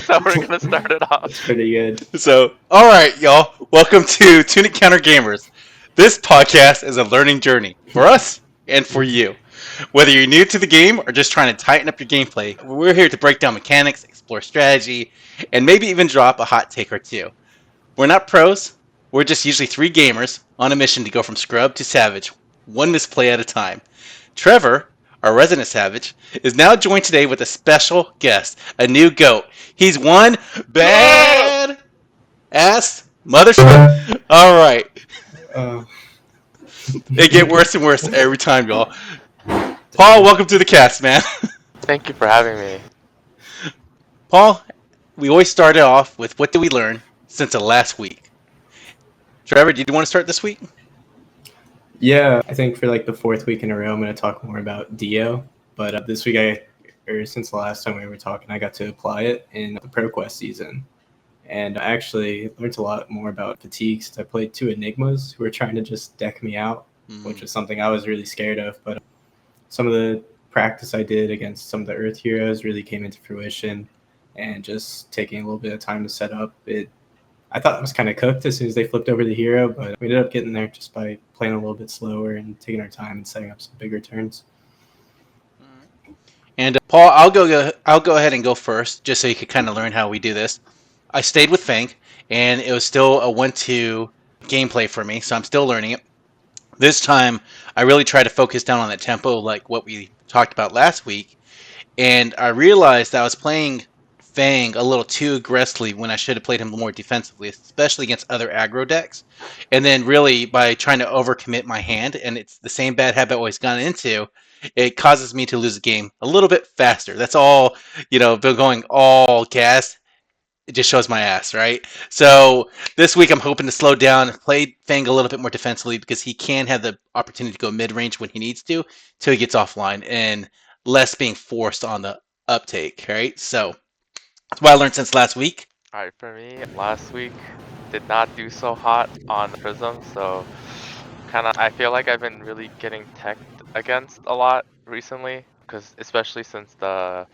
how we're gonna start it off. That's pretty good. So, all right, y'all. Welcome to Tunic Counter Gamers. This podcast is a learning journey for us and for you. Whether you're new to the game or just trying to tighten up your gameplay, we're here to break down mechanics, explore strategy, and maybe even drop a hot take or two. We're not pros. We're just usually three gamers on a mission to go from scrub to savage, one misplay at a time. Trevor, our resident savage, is now joined today with a special guest, a new GOAT. He's one bad ass motherfucker. All right, Uh, it get worse and worse every time, y'all. Paul, welcome to the cast, man. Thank you for having me. Paul, we always started off with what did we learn since the last week? Trevor, do you want to start this week? yeah, I think for like the fourth week in a row, I'm going to talk more about Dio. But this week, or since the last time we were talking, I got to apply it in the ProQuest season. And I actually learned a lot more about fatigues. I played two Enigmas who were trying to just deck me out, which was something I was really scared of. But some of the practice I did against some of the Earth heroes really came into fruition. And just taking a little bit of time to set up, I thought it was kind of cooked as soon as they flipped over the hero, but we ended up getting there just by playing a little bit slower and taking our time and setting up some bigger turns. And Paul, I'll go ahead and go first, just so you could kind of learn how we do this. I stayed with Fang, and it was still a 1-2 gameplay for me, so I'm still learning it. This time, I really tried to focus down on that tempo, like what we talked about last week, and I realized that I was playing Fang a little too aggressively when I should have played him more defensively, especially against other aggro decks. And then really by trying to overcommit my hand, and it's the same bad habit I always gone into, it causes me to lose the game a little bit faster. That's all, going all gas, it just shows my ass, right? So this week I'm hoping to slow down and play Fang a little bit more defensively because he can have the opportunity to go mid-range when he needs to till he gets offline and less being forced on the uptake, right? So that's what I learned since last week. Alright, for me, last week did not do so hot on Prism, so I feel like I've been really getting teched against a lot recently, because especially since the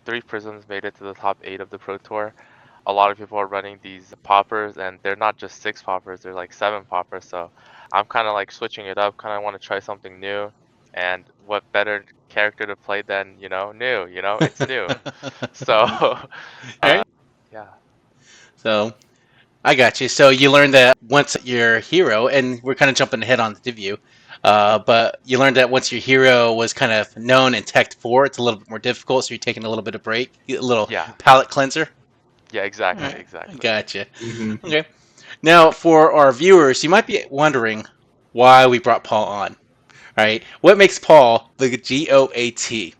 three Prisms made it to the top 8 of the Pro Tour. A lot of people are running these poppers, and they're not just 6 poppers, they're like 7 poppers, so I'm kind of like switching it up, kind of want to try something new. And what better character to play than, new, it's new. So, Right? yeah. So I got you. So you learned that once your hero, and we're kind of jumping ahead on the Inteview, but you learned that once your hero was kind of known and teched for, it's a little bit more difficult, so you're taking a little bit of break, a little palate cleanser. Yeah, exactly, Right. exactly. Gotcha. Okay. Now, for our viewers, you might be wondering why we brought Paul on. Right? What makes Paul the G.O.A.T?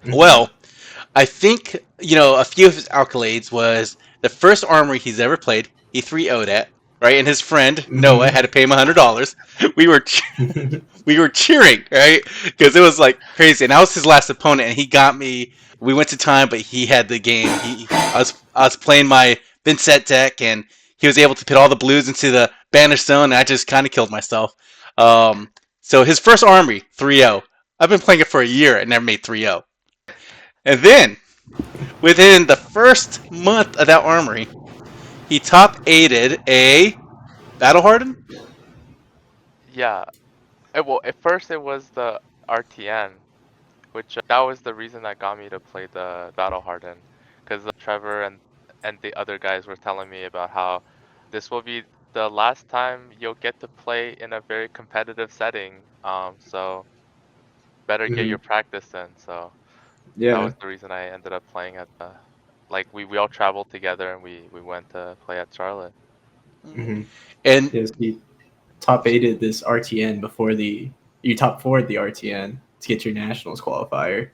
Well, I think, a few of his accolades was the first armory he's ever played, he 3-0'd at, right? And his friend, Noah, had to pay him $100. We were cheering, right? Because it was like crazy. And that was his last opponent, and he got me. We went to time, but he had the game. I was playing my Vincent deck, and he was able to put all the blues into the banish zone, and I just kind of killed myself. So his first armory, 3-0. I've been playing it for a year and never made 3-0. And then, within the first month of that armory, he top 8'd a Battle Harden? Yeah. Well, at first it was the RTN, which that was the reason that got me to play the Battle Harden. Because Trevor and the other guys were telling me about how this will be the last time you'll get to play in a very competitive setting. So better get your practice in. So that was the reason I ended up playing at the, we all traveled together and we went to play at Charlotte. And yes, you top 8'd this RTN before you top 4'd the RTN to get your nationals qualifier.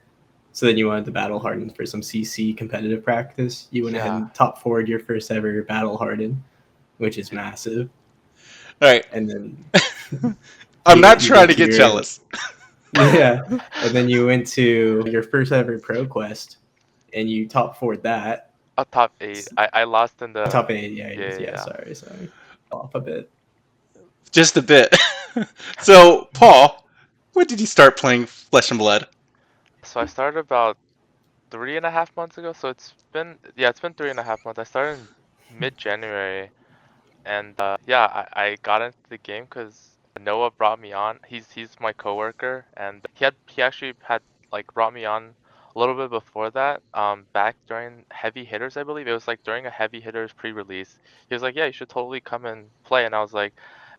So then you wanted the Battle Harden for some CC competitive practice. You went ahead and top 4'd your first ever Battle Harden, which is massive. All right. And then I'm not trying to get jealous. Yeah. And then you went to your first ever ProQuest and you top 4'd that. Top 8. I lost in the top 8. Yeah. Sorry. Off a bit. Just a bit. So, Paul, when did you start playing Flesh and Blood? So I started about 3.5 months ago. So it's been 3.5 months. I started in mid-January, and yeah, I got into the game because Noah brought me on. He's my coworker, and he actually had like brought me on a little bit before that. Back during Heavy Hitters, I believe it was like during a Heavy Hitters pre-release. He was like, "Yeah, you should totally come and play," and I was like,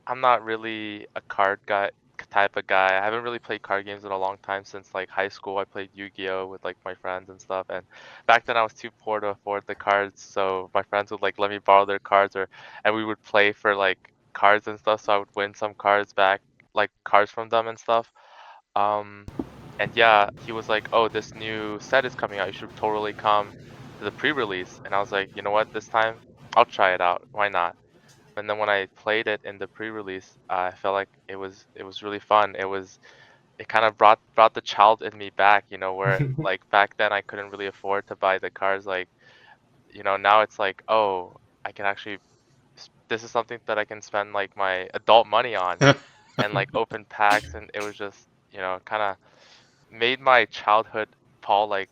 "I'm not really a card guy." Type of guy. I haven't really played card games in a long time since like high school. I played Yu-Gi-Oh with like my friends and stuff, and back then I was too poor to afford the cards, so my friends would like let me borrow their cards, or and we would play for like cards and stuff, so I would win some cards back, like cards from them and stuff. Um, and yeah, he was like, "Oh, this new set is coming out. You should totally come to the pre-release." And I was like, "You know what? This time I'll try it out. Why not?" And then when I played it in the pre-release, I felt like it was really fun. It kind of brought the child in me back, where like back then I couldn't really afford to buy the cards. Like, now it's like, oh, I can actually this is something that I can spend like my adult money on, and like open packs, and it was just, kind of made my childhood Paul like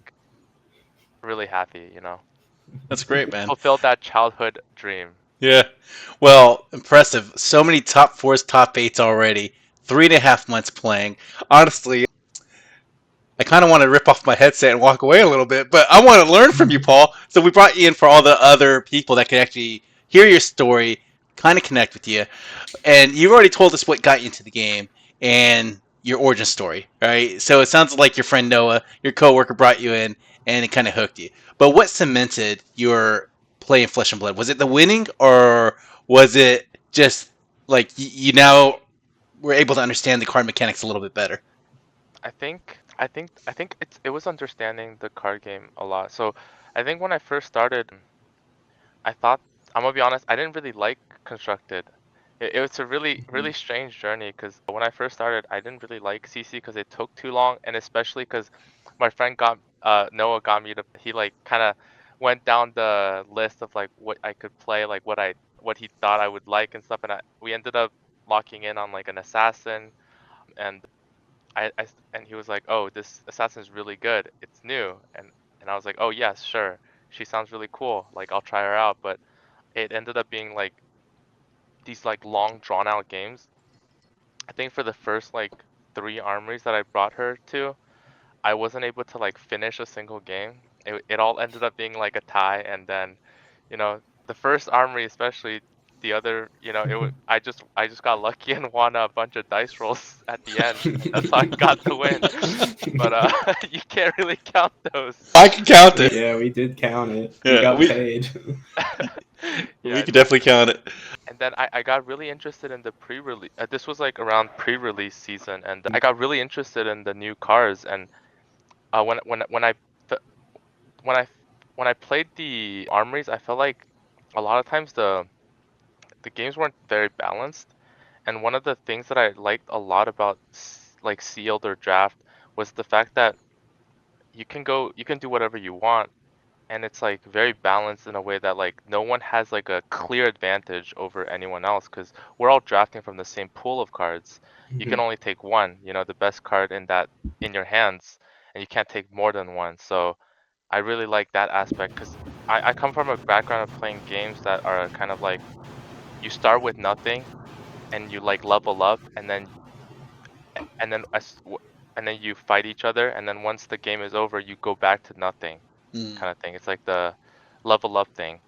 really happy. That's great, man. Fulfilled that childhood dream. Yeah. Well, impressive. So many top fours, top eights already. 3.5 months playing. Honestly, I kind of want to rip off my headset and walk away a little bit, but I want to learn from you, Paul. So we brought you in for all the other people that can actually hear your story, kind of connect with you. And you've already told us what got you into the game and your origin story, right? So it sounds like your friend Noah, your coworker, brought you in and it kind of hooked you. But what cemented your play in Flesh and Blood? Was it the winning, or was it just like you now were able to understand the card mechanics a little bit better? I think it was understanding the card game a lot. So I think when I first started, I thought, I'm gonna be honest, I didn't really like constructed. It was a really strange journey, because when I first started, I didn't really like CC because it took too long, and especially because my friend Noah got me to, he like kind of went down the list of like what I could play, like what he thought I would like and stuff, and we ended up locking in on like an assassin, and and he was like, "Oh, this assassin is really good. It's new." And I was like, "Oh, yes, sure. She sounds really cool. Like, I'll try her out." But it ended up being like these like long drawn out games. I think for the first like 3 armories that I brought her to, I wasn't able to like finish a single game. It all ended up being like a tie, and then, the first armory especially, the other, I just got lucky and won a bunch of dice rolls at the end, and that's how I got the win. But you can't really count those. I can count it. Yeah, we did count it. We Yeah, got paid. we Yeah, can definitely count it. and then I got really interested in the pre-release. This was like around pre-release season, and I got really interested in the new cars. And when I f- when I when I played the armories, I felt like a lot of times the games weren't very balanced. And one of the things that I liked a lot about like sealed or draft was the fact that you can do whatever you want, and it's like very balanced in a way that like no one has like a clear advantage over anyone else, because we're all drafting from the same pool of cards. You can Mhm. only take one, the best card in your hands, and you can't take more than one. So I really like that aspect, because I come from a background of playing games that are kind of like you start with nothing and you like level up, and then and then you fight each other, and then once the game is over you go back to nothing, Mm. kind of thing. It's like the level up thing.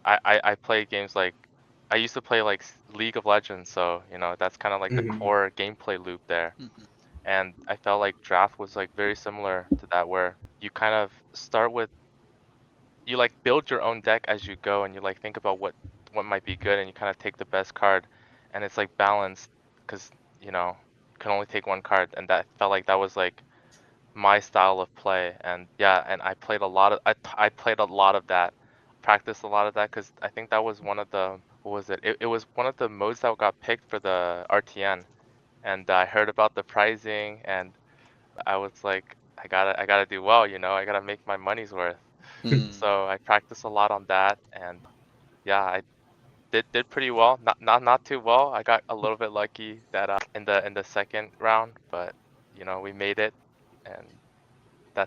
I play games like I used to play like League of Legends, so that's kind of like the Mhm. core gameplay loop there. Mhm. And I felt like draft was like very similar to that, where you kind of start with, you like build your own deck as you go, and you like think about what might be good, and you kind of take the best card, and it's like balanced, because you can only take one card, and that felt like that was like my style of play. And yeah, and I played a lot of that, practiced a lot of that, because I think that was one of the, what was it? It was one of the modes that got picked for the RTN, and I heard about the pricing, and I was like, I gotta do well, I gotta make my money's worth. Mm. So I practiced a lot on that, and yeah, I did pretty well. Not too well. I got a little bit lucky that in the second round, but we made it, and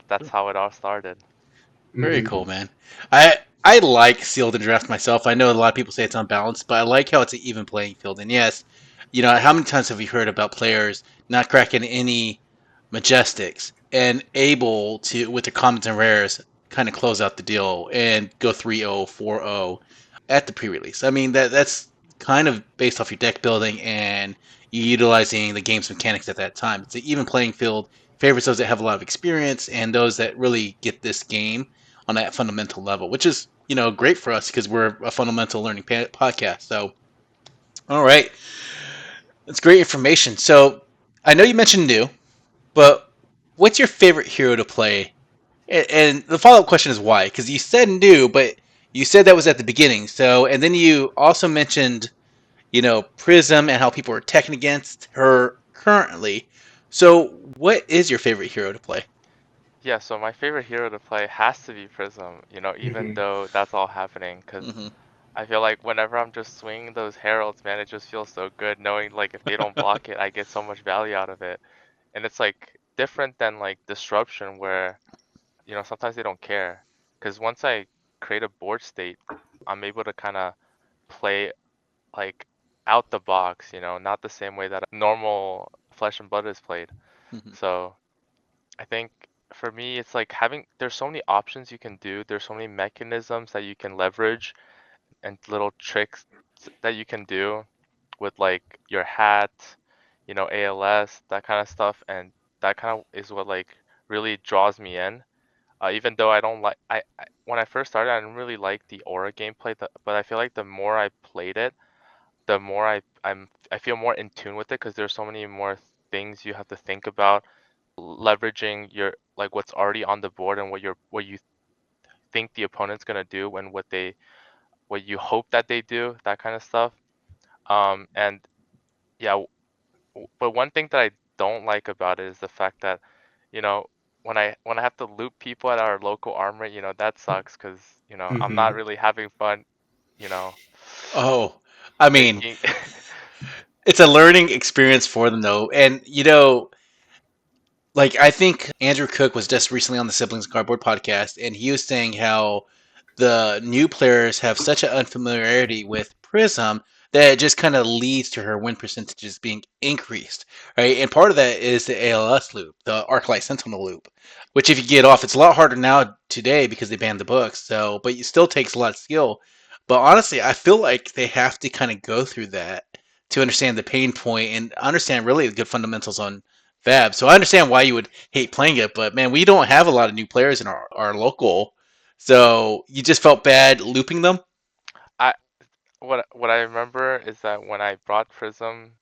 that's how it all started. Very Hmm. cool, man. I like sealed and draft myself. I know a lot of people say it's unbalanced, but I like how it's an even playing field. And yes, how many times have we heard about players not cracking any majestics and able to, with their commons and rares, kind of close out the deal and go 3-0, 4-0 at the pre-release? I mean, that's kind of based off your deck building and you utilizing the game's mechanics at that time. It's an even playing field, favors those that have a lot of experience and those that really get this game on that fundamental level, which is great for us because we're a fundamental learning podcast. So, all right, that's great information. So, I know you mentioned new, but what's your favorite hero to play? And the follow up question is why? Because you said new, but you said that was at the beginning. So, and then you also mentioned Prism and how people are teching against her currently. So, what is your favorite hero to play? Yeah, so my favorite hero to play has to be Prism, even Hmm. though that's all happening, because Hmm. I feel like whenever I'm just swinging those heralds, man, it just feels so good knowing like if they don't block it, I get so much value out of it. And it's like different than like disruption where, sometimes they don't care. Because once I create a board state, I'm able to kind of play like out the box, not the same way that a normal flesh and blood is played. Hmm. So I think for me, it's like there's so many options you can do. There's so many mechanisms that you can leverage and little tricks that you can do with like your hat, ALS, that kind of stuff. And that kind of is what like really draws me in. Even though I don't like, when I first started, I didn't really like the aura gameplay, but I feel like the more I played it, the more I feel more in tune with it because there's so many more things you have to think about, leveraging your like what's already on the board and what you think the opponent's gonna do and what you hope that they do, that kind of stuff. And yeah, but one thing that I don't like about it is the fact that, you know, when I have to loop people at our local armory, that sucks because, I'm not Hmm. really having fun, you know, Oh, I mean, making it's a learning experience for them though, and like I think Andrew Cook was just recently on the Siblings Cardboard podcast, and he was saying how the new players have such an unfamiliarity with Prism that it just kind of leads to her win percentages being increased, right? And part of that is the ALS loop, the Arclight Sentinel loop, which if you get off, it's a lot harder now today because they banned the books. So, but it still takes a lot of skill. But honestly, I feel like they have to kind of go through that to understand the pain point and understand really the good fundamentals on Fab. So I understand why you would hate playing it, but man, we don't have a lot of new players in our local. So you just felt bad looping them? I what I remember is that when I brought Prism,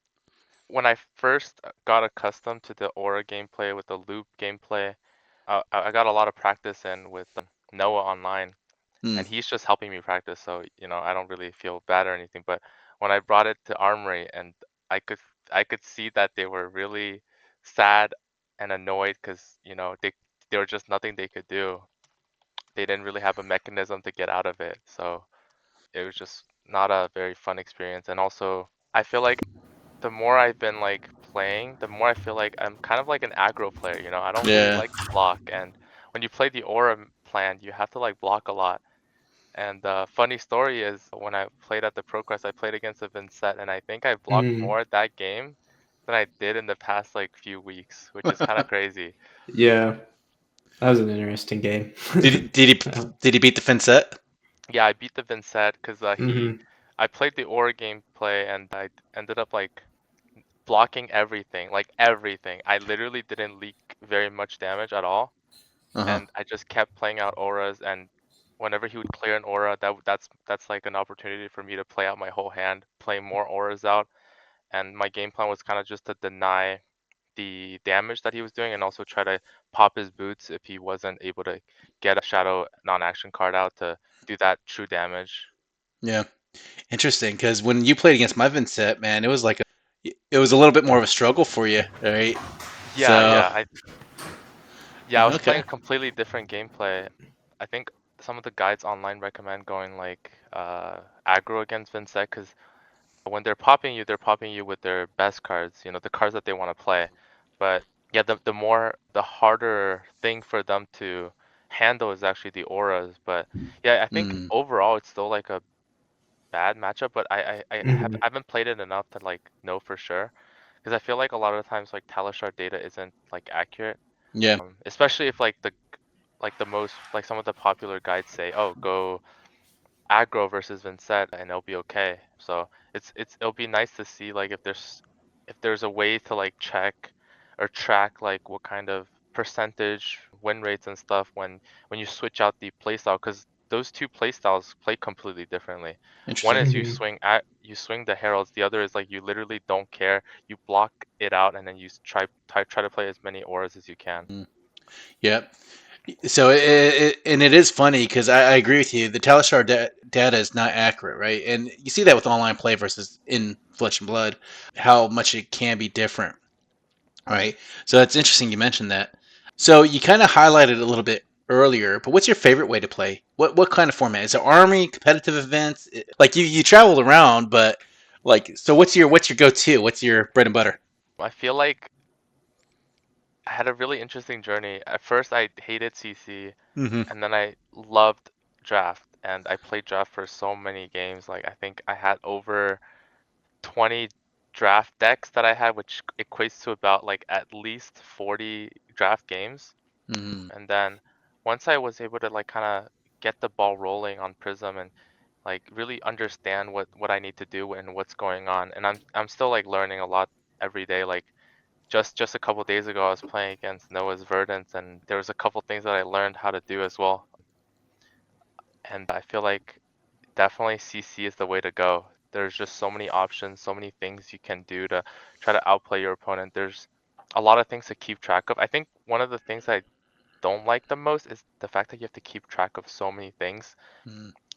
when I first got accustomed to the aura gameplay with the loop gameplay, I got a lot of practice in with Noah online, Hmm. and he's just helping me practice, so I don't really feel bad or anything. But when I brought it to Armory, and I could I could see that they were really sad and annoyed because there was just nothing they could do. They didn't really have a mechanism to get out of it, so it was just not a very fun experience. And also, I feel like the more I've been like playing, the more I feel like I'm kind of like an aggro player, I don't really Yeah. like to block. And when you play the aura plan, you have to like block a lot. And the funny story is when I played at the ProQuest, I played against a Vincent, and I think I blocked Hmm. more that game than I did in the past like few weeks, which is kind of crazy. Yeah, that was an interesting game. did he, did he Uh, did he beat the Fincet? Yeah, I beat the Vincent because mhm. I played the aura gameplay and I ended up like blocking everything, like everything. I literally didn't leak very much damage at all, Uh huh. and I just kept playing out auras. And whenever he would clear an aura, that's like an opportunity for me to play out my whole hand, play more auras out. And my game plan was kind of just to deny the damage that he was doing, and also try to pop his boots if he wasn't able to get a shadow non-action card out to do that true damage. Yeah. Interesting, because when you played against my Vincet, man, it was a little bit more of a struggle for you, right? Yeah, So I was playing okay. a completely different gameplay. I think some of the guides online recommend going like aggro against Vincent because when they're popping you with their best cards, the cards that they want to play. But yeah, the harder thing for them to handle is actually the auras. But yeah, I think Mm, overall it's still like a bad matchup, but Hmm. I haven't played it enough to like know for sure. Because I feel like a lot of times like Talishar data isn't like accurate. yeah. Especially if like the most like some of the popular guides say, oh, go aggro versus Vincent and it'll be okay. So it'll be nice to see like if there's a way to like check or track like what kind of percentage win rates and stuff when you switch out the playstyle, because those two playstyles play completely differently. One Interesting. is Hmm. you swing the heralds, the other is like you literally don't care. You block it out and then you try to play as many auras as you can. Mm, yeah. So and it is funny because I agree with you. The Telstar data is not accurate, right? And you see that with online play versus in Flesh and Blood, how much it can be different, right? So it's interesting you mentioned that. So you kind of highlighted it a little bit earlier, but what's your favorite way to play? What kind of format? Is it army, competitive events? Like you traveled around, but like so what's your go-to? What's your bread and butter? I feel like I had a really interesting journey. At first I hated CC, Mm-hmm. and then I loved draft, and I played draft for so many games. Like I think I had over 20 draft decks that I had, which equates to about like at least 40 draft games. Mm-hmm. And then once I was able to like kind of get the ball rolling on Prism and like really understand what I need to do and what's going on, and I'm still like learning a lot every day. Like just a couple days ago, I was playing against Noah's Verdant, and there was a couple things that I learned how to do as well. And I feel like definitely CC is the way to go. There's just so many options, so many things you can do to try to outplay your opponent. There's a lot of things to keep track of. I think one of the things I don't like the most is the fact that you have to keep track of so many things.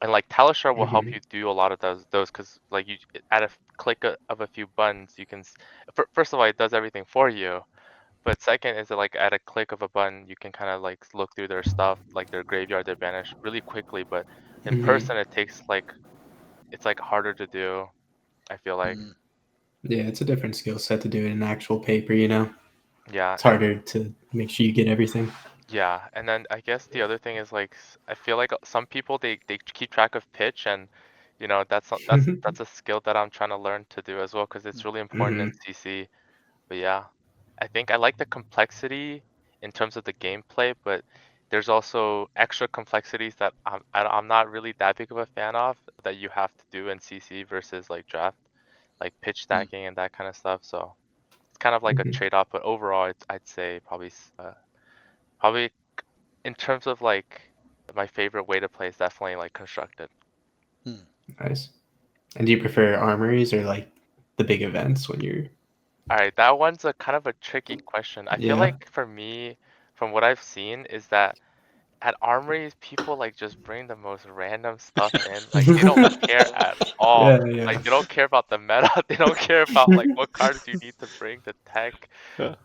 And like Talishar will help Hmm. you do a lot of those because like you at a click of a few buttons you can first of all it does everything for you, but second is that like at a click of a button, you can kind of like look through their stuff, like their graveyard, their banish really quickly. But in Hmm. person, it takes like it's like harder to do, I feel like. Mm-hmm. Yeah, it's a different skill set to do it in actual paper. You know, Yeah, it's and harder to make sure you get everything. yeah, and then I guess the other thing is like I feel like some people they keep track of pitch, and that's a skill that I'm trying to learn to do as well because it's really important in Hmm. CC. But yeah, I think I like the complexity in terms of the gameplay, but there's also extra complexities that I'm not really that big of a fan of that you have to do in CC versus like draft, like pitch stacking and that kind of stuff. So it's kind of like a Hmm. trade-off, but overall, I'd say probably in terms of like my favorite way to play is definitely like constructed. Mm-hmm. Nice. And do you prefer armories or like the big events when you're? All right, that one's a kind of a tricky question. I feel Yeah. like for me, from what I've seen, is that at armories, people like just bring the most random stuff in. Like they don't care at all. Yeah, yeah. Like they don't care about the meta. They don't care about like what cards you need to bring to tech.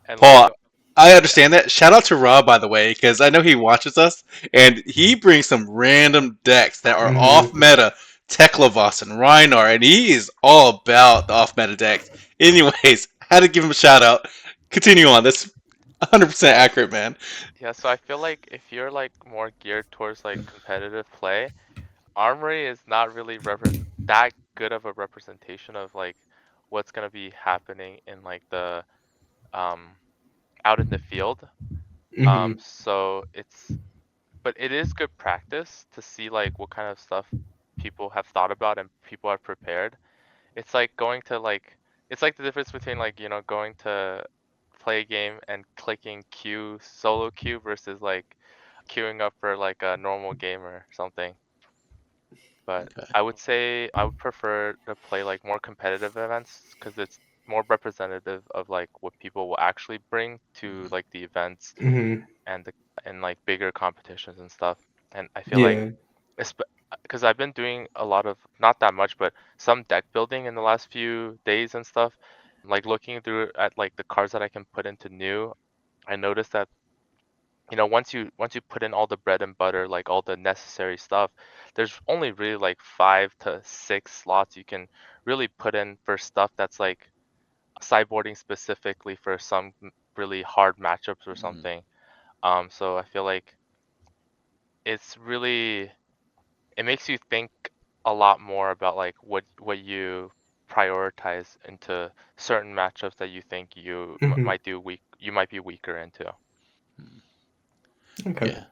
And like Paul, I yeah, understand that. Shout out to Rob, by the way, because I know he watches us, and he brings some random decks that are off Hmm. meta, Teklavos and Rhinar, and he is all about the off meta decks. Anyways, had to give him a shout out. Continue on. That's 100% accurate, man. yeah. So I feel like if you're like more geared towards like competitive play, armory is not really that good of a representation of like what's gonna be happening in like the um out in the field. Hmm. So it's but it is good practice to see like what kind of stuff people have thought about and people have prepared. It's like going to like it's like the difference between like, going to play a game and clicking queue solo queue versus like queuing up for like a normal game or something. But Okay. I would say I would prefer to play like more competitive events because it's more representative of like what people will actually bring to like the events Hmm. and like bigger competitions and stuff. And I feel like Yeah. because I've been doing a lot of not that much, but some deck building in the last few days and stuff. Like looking through at like the cards that I can put into new, I noticed that once you put in all the bread and butter, like all the necessary stuff, there's only really like 5 to 6 slots you can really put in for stuff that's like sideboarding specifically for some really hard matchups or Mm, something. So I feel like it's really it makes you think a lot more about like what you prioritize into certain matchups that you think you Mhm. might do weak you might be weaker into. Okay. Yeah,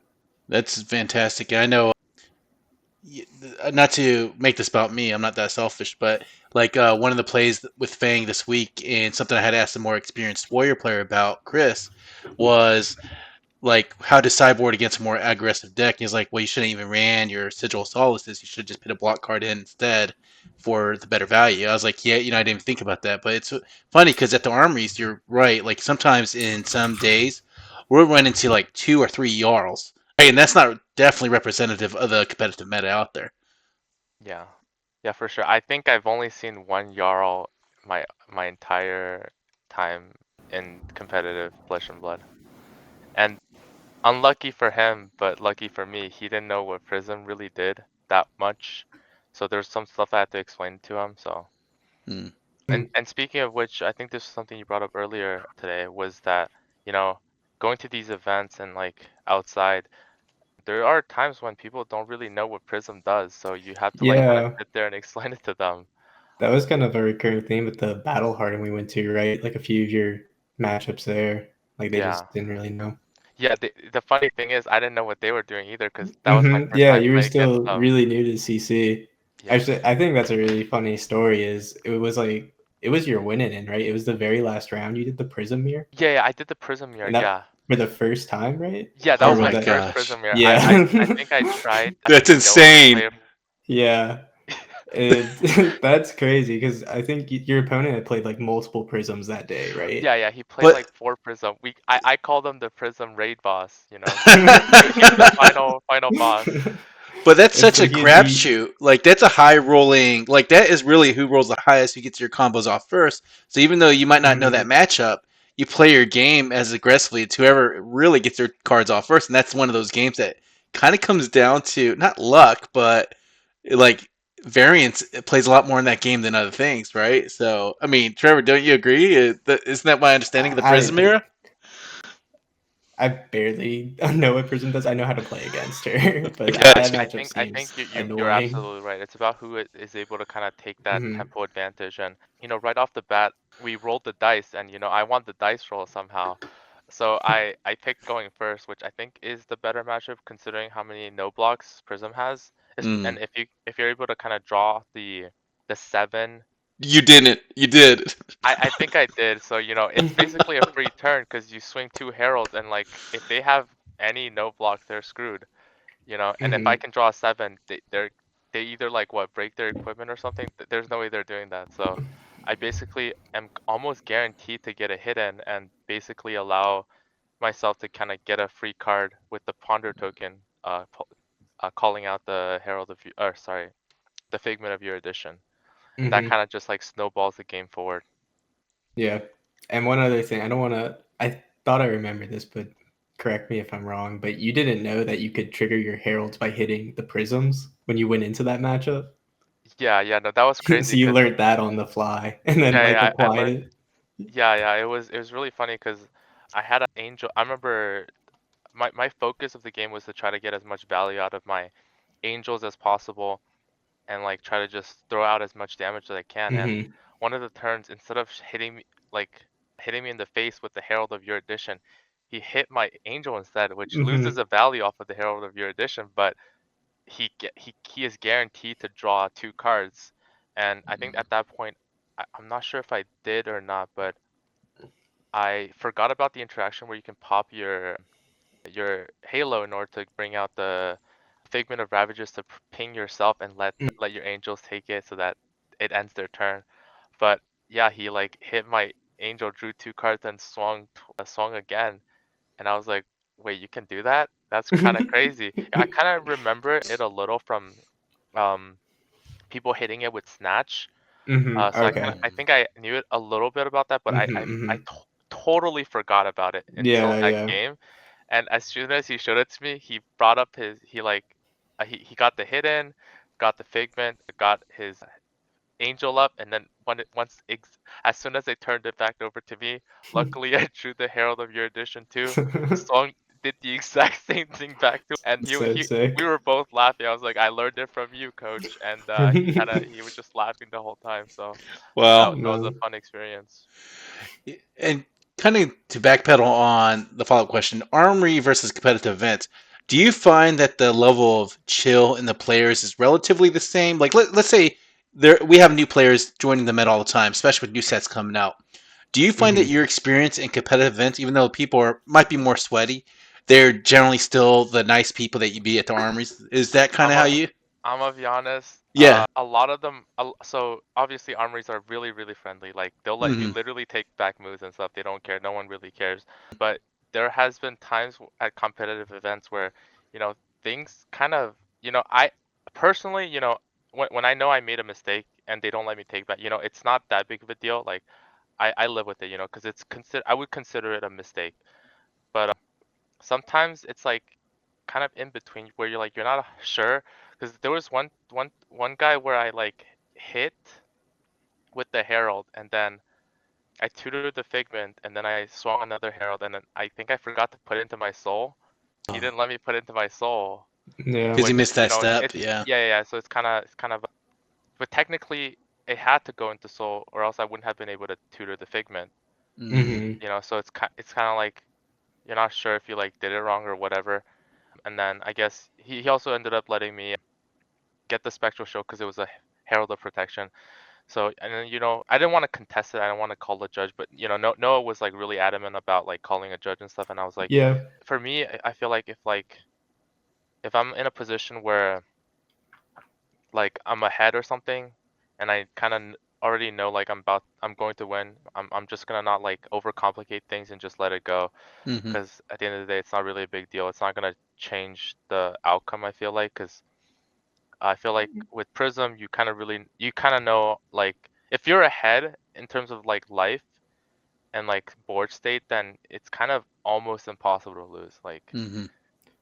that's fantastic. I know. Not to make this about me, I'm not that selfish, but like one of the plays with Fang this week, and something I had asked a more experienced warrior player about, Chris, was like how to sideboard against a more aggressive deck. He's like, well, you shouldn't even ran your Sigil of Solaces. You should just put a block card in instead for the better value. I was like, yeah, I didn't even think about that. But it's funny because at the armories, you're right. Like sometimes in some days, we'll run into like 2 or 3 Jarls. Right, and that's not definitely representative of the competitive meta out there. Yeah. Yeah, for sure. I think I've only seen one Jarl my entire time in competitive Flesh and Blood. And unlucky for him, but lucky for me, he didn't know what Prism really did that much. So there's some stuff I had to explain to him. So Hmm. and speaking of which, I think this is something you brought up earlier today was that, you know, going to these events and like outside, there are times when people don't really know what Prism does. So you have to like kind of Yeah, sit there and explain it to them. that was kind of a recurring theme with the battle harden we went to, right? Like a few of your matchups there, like they Yeah. just didn't really know. Yeah, the funny thing is I didn't know what they were doing either because that was my first Yeah, time you were playing against still them. really new to CC. Yeah. Actually, I think that's a really funny story. Is it was like it was your winning in, right? It was the very last round you did the prism mirror, Yeah, yeah, I did the Prism mirror, and that yeah. for the first time, right? Yeah, that Oh Or was was my my that? first gosh, Prism mirror. I Yeah, think I tried that's to know how to insane. play it. yeah. That's crazy because I think your opponent had played like multiple prisms that day, right? Yeah, yeah, he played But like 4 Prism. I called him the Prism raid boss, you know, because he's the final boss. But that's And such so a he beat. crapshoot. Like that's a high rolling. Like that is really who rolls the highest, who gets your combos off first. So even though you might not know that Mhm. matchup, you play your game as aggressively to whoever really gets their cards off first, and that's one of those games that kind of comes down to not luck, but like variance. It plays a lot more in that game than other things, right? So I mean, Trevor, don't you agree? Isn't that my understanding of the Prism I era? I barely know what Prism does. I know how to play against her, I but that gotcha. matchup I think seems you're annoying. absolutely right. It's about who is able to kind of take that Hmm. tempo advantage, and right off the bat, we rolled the dice, and I want the dice roll somehow, so I picked going first, which I think is the better matchup considering how many no blocks Prism has. Mm. And if you're able to kind of draw the 7, You didn't. You did. I think I did. So it's basically a free turn because you swing 2 heralds, and like if they have any no block, they're screwed. And if I Hmm. can draw a 7, they either like what break their equipment or something. There's no way they're doing that. So I basically am almost guaranteed to get a hit in and basically allow myself to kind of get a free card with the ponder token, calling out the herald of or sorry, the figment of your edition, and that Hmm. kind of just like snowballs the game forward. Yeah. And one other thing, I don't want to. I thought I remembered this, but correct me if I'm wrong. But you didn't know that you could trigger your heralds by hitting the prisms when you went into that matchup. Yeah, yeah, no, that was So crazy you because learned that on the fly and then yeah, like yeah, I applied learned. it. Yeah, yeah, it was really funny because I had an angel. I remember my focus of the game was to try to get as much value out of my angels as possible and like try to just throw out as much damage as I can. And Hmm. one of the turns, instead of like hitting me in the face with the Herald of Your Edition, he hit my angel instead, which loses Hmm. a value off of the Herald of Your Edition, but he is guaranteed to draw 2 cards. And I think at that point, I'm not sure if I did or not, but I forgot about the interaction where you can pop your halo in order to bring out the figment of ravages to ping yourself and let your angels take it so that it ends their turn. But yeah, he like hit my angel, drew 2 cards, and swung again, and I was like, wait, you can do that? That's kind of crazy. I kind of remember it a little from um people hitting it with snatch. Hmm. So Okay. I think I knew it a little bit about that, but Hmm. I Hmm. totally forgot about it until Yeah, that yeah. game. And as soon as he showed it to me, he brought up he got the hit in, got the figment, got his angel up, and then as soon as they turned it back over to me, luckily I drew the Herald of Your Edition too, swung did the exact same thing back to him, and So sick. we were both laughing. I was like, I learned it from you, coach, and he was just laughing the whole time. So Well, that was a No. fun experience. and kind of to backpedal on the follow-up question, Armory versus competitive events, do you find that the level of chill in the players is relatively the same? Like, let's say we have new players joining the Met all the time, especially with new sets coming out. Do you find that Mhm. your experience in competitive events, even though people might be more sweaty, they're generally still the nice people that you be at the armories? Is that kind I'm of how a you? I'm gonna be honest. Yeah. A lot of them. So obviously, armories are really, really friendly. Like they'll let you Hmm. literally take back moves and stuff. They don't care. No one really cares. But there has been times at competitive events where, you know, things kind of, I personally, when I know I made a mistake and they don't let me take back, it's not that big of a deal. Like I live with it, because I would consider it a mistake. But sometimes it's like kind of in between where you're not sure, because there was one guy where I like hit with the herald, and then I tutored the figment, and then I swung another herald, and then I think I forgot to put it into my soul. He didn't let me put it into my soul, Yeah. Because you which missed that step. it's Yeah. yeah. So it's kind of but technically it had to go into soul, or else I wouldn't have been able to tutor the figment. Hmm. Mhm. So it's kind of like you're not sure if you like did it wrong or whatever. And then I guess he also ended up letting me get the spectral show because it was a herald of protection. So and then I didn't want to contest it. I didn't want to call the judge, but Noah was like really adamant about like calling a judge and stuff, and I was like, Yeah. for me, I feel like if I'm in a position where like I'm ahead or something, and I kind of already know like I'm going to win. I'm just gonna not like overcomplicate things and just let it go, Hmm. because at the end of the day, it's not really a big deal. It's not gonna change the outcome. I feel like, because I feel like with Prism, you kind of know like if you're ahead in terms of like life and like board state, then it's kind of almost impossible to lose. Like, Hmm.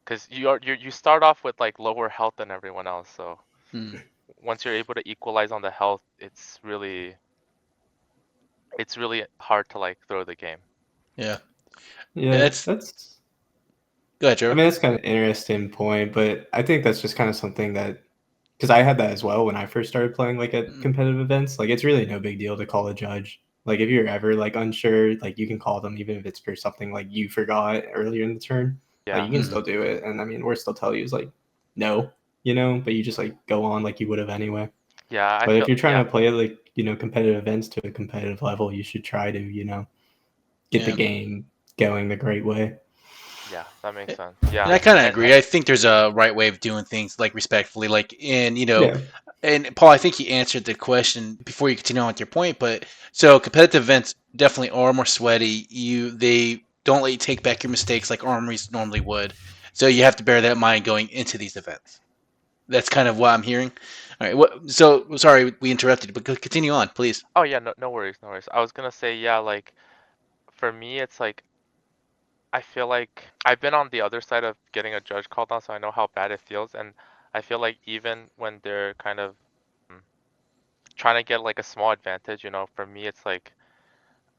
because you start off with like lower health than everyone else, so Hmm. once you're able to equalize on the health, it's really hard to like throw the game. Yeah. Yeah. That's That's. Go ahead, I Trevor. mean, that's kind of interesting point, but I think that's just kind of something that because I had that as well when I first started playing like at Mm. competitive events. Like it's really no big deal to call a judge. Like if you're ever like unsure, like you can call them even if it's for something like you forgot earlier in the turn. Like Yeah, you can Hmm. still do it. And I mean, we're still tell you is like no, but you just like go on like you would have anyway. yeah. I But if feel you're trying yeah, to play like, competitive events to a competitive level, you should try to, get the Yeah. game going the great way. yeah. That makes sense. And Yeah, I kind of and agree. I think there's a right way of doing things, like respectfully, like Yeah. and Paul, I think you answered the question before you continue on with your point. But so competitive events definitely are more sweaty. They don't let you take back your mistakes like armories normally would. So you have to bear that in mind going into these events. That's kind of what I'm hearing. All right. So sorry we interrupted, but continue on, please. oh yeah, no worries, no worries. I was gonna say, yeah, like for me, it's like I feel like I've been on the other side of getting a judge called on, so I know how bad it feels. And I feel like even when they're kind of mm, trying to get like a small advantage, for me, it's like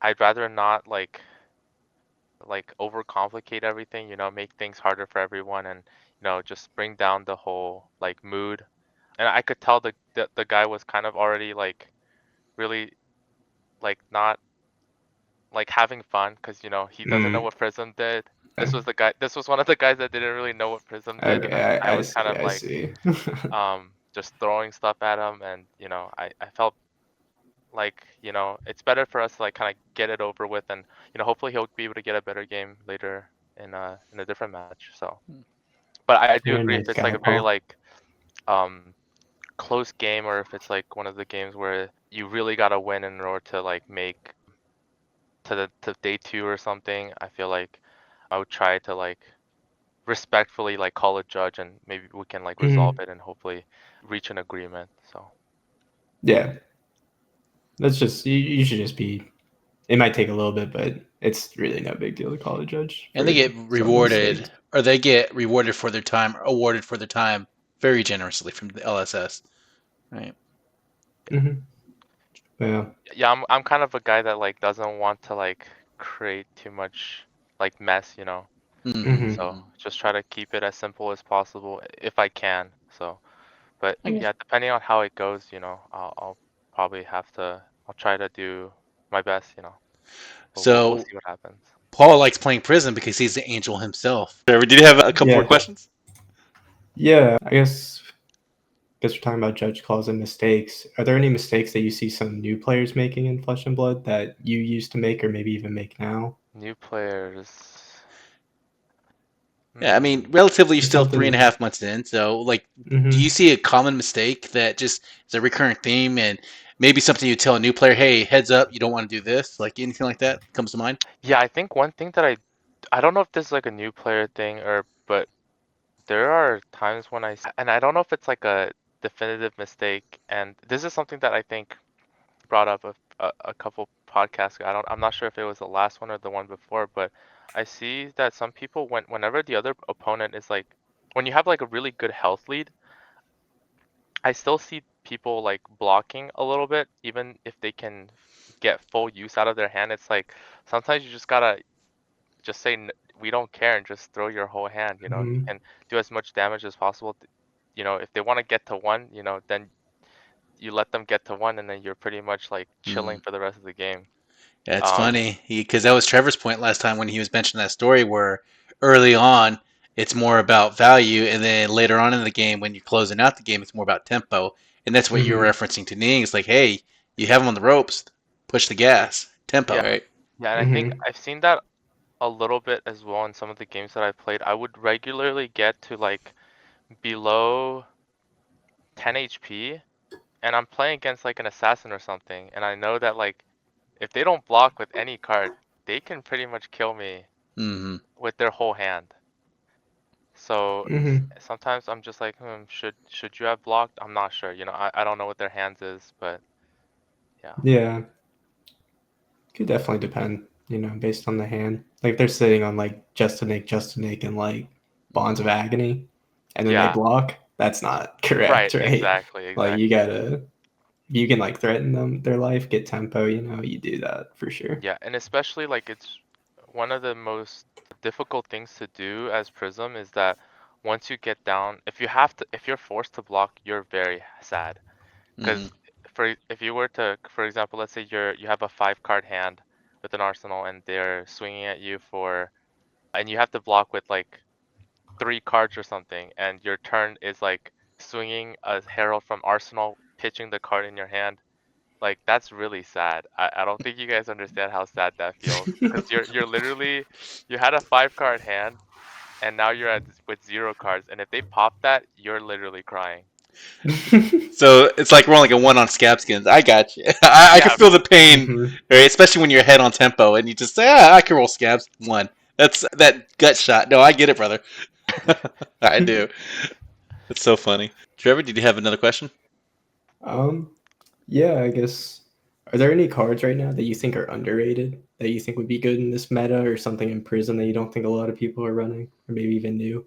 I'd rather not like overcomplicate everything, make things harder for everyone, and just bring down the whole like mood. And I could tell the guy was kind of already like really like not like having fun, because he doesn't know Mm. what Prism did. This was one of the guys that didn't really know what Prism did, and Okay, then I I was kind see. of I like see. just throwing stuff at him, and I felt like it's better for us to like kind of get it over with, and hopefully he'll be able to get a better game later in a different match. So, but I do Very agree, if nice it's guy, like a very Paul. like um close game, or if it's like one of the games where you really gotta win in order to like make to day two or something, I feel like I would try to like respectfully like call a judge, and maybe we can like resolve Mhm. it and hopefully reach an agreement. So Yeah, that's just you should just be. It might take a little bit, but it's really no big deal to call a judge And they for get some mistakes. rewarded, or they get rewarded for their time, awarded for their time very generously from the LSS. Right. Hmm. Yeah. yeah, I'm kind of a guy that like doesn't want to like create too much like mess. So Mm-hmm. just try to keep it as simple as possible if I can. So, but I guess. yeah, depending on how it goes, I'll probably have to. I'll try to do my best. But we'll So see what happens. Paul likes playing Prism because he's the angel himself. Trevor, did you have a couple more Yeah, questions? yeah. I guess we're talking about judge calls and mistakes. Are there any mistakes that you see some new players making in Flesh and Blood that you used to make or maybe even make now? New players. Yeah, I mean, Hmm. relatively, you're Just still three and a something. half months in. So, like, do you Mm-hmm. see a common mistake that just is a recurring theme, and maybe something you tell a new player, "Hey, heads up, you don't want to do this." Like anything like that comes to mind? Yeah, I think one thing that I don't know if this is like a new player thing but there are times when and I don't know if it's like a definitive mistake, and this is something that I think brought up a couple podcasts ago. I'm not sure if it was the last one or the one before, but I see that some people whenever the other opponent is like when you have like a really good health lead, I still see people like blocking a little bit, even if they can get full use out of their hand. It's like sometimes you just gotta just say we don't care and just throw your whole hand. You Mm-hmm. can do as much damage as possible. If they want to get to one, then you let them get to one, and then you're pretty much like chilling Mm. for the rest of the game. Yeah, it's Um, funny because that was Trevor's point last time when he was mentioning that story where early on it's more about value, and then later on in the game when you're closing out the game, it's more about tempo, and that's what you're Mm-hmm. referencing to Ning. It's like, hey, you have him on the ropes, push the gas, tempo, yeah, right? yeah, and I think Mm-hmm. I've seen that a little bit as well in some of the games that I played. I would regularly get to like below 10 HP, and I'm playing against like an assassin or something, and I know that like if they don't block with any card, they can pretty much kill me Mm-hmm. with their whole hand. So Mm-hmm. sometimes I'm just like, should you have blocked? I'm not sure. I don't know what their hands is, but yeah. Yeah. Could definitely depend, based on the hand. Like if they're sitting on like just to make, and like Bonds of Agony, and then they Yeah, block. That's not right, correct, right? exactly, Like you exactly. gotta, you can like threaten them their life, get tempo. You do that for sure. Yeah, and especially like it's one of the most difficult things to do as Prism is that once you get down, if you're forced to block, you're very sad. Mm-hmm. Because if you were to, for example, let's say you have a 5 card hand with an arsenal and they're swinging at you and you have to block with like 3 cards or something, and your turn is like swinging a herald from arsenal, pitching the card in your hand. Like that's really sad. I don't think you guys understand how sad that feels because you're literally you had a 5 card hand and now you're with 0 cards, and if they pop that, you're literally crying. So it's like rolling a one on scab skins. I got you. I can Yeah, feel the pain, Hmm. right? Especially when you're ahead on tempo and you just say, I can roll scabs one. That's that gut shot. No, I get it, brother. I do. It's so funny. Trevor, did you have another question? um, yeah, I guess. Are there any cards right now that you think are underrated that you think would be good in this meta, or something in Prism that you don't think a lot of people are running, or maybe even new?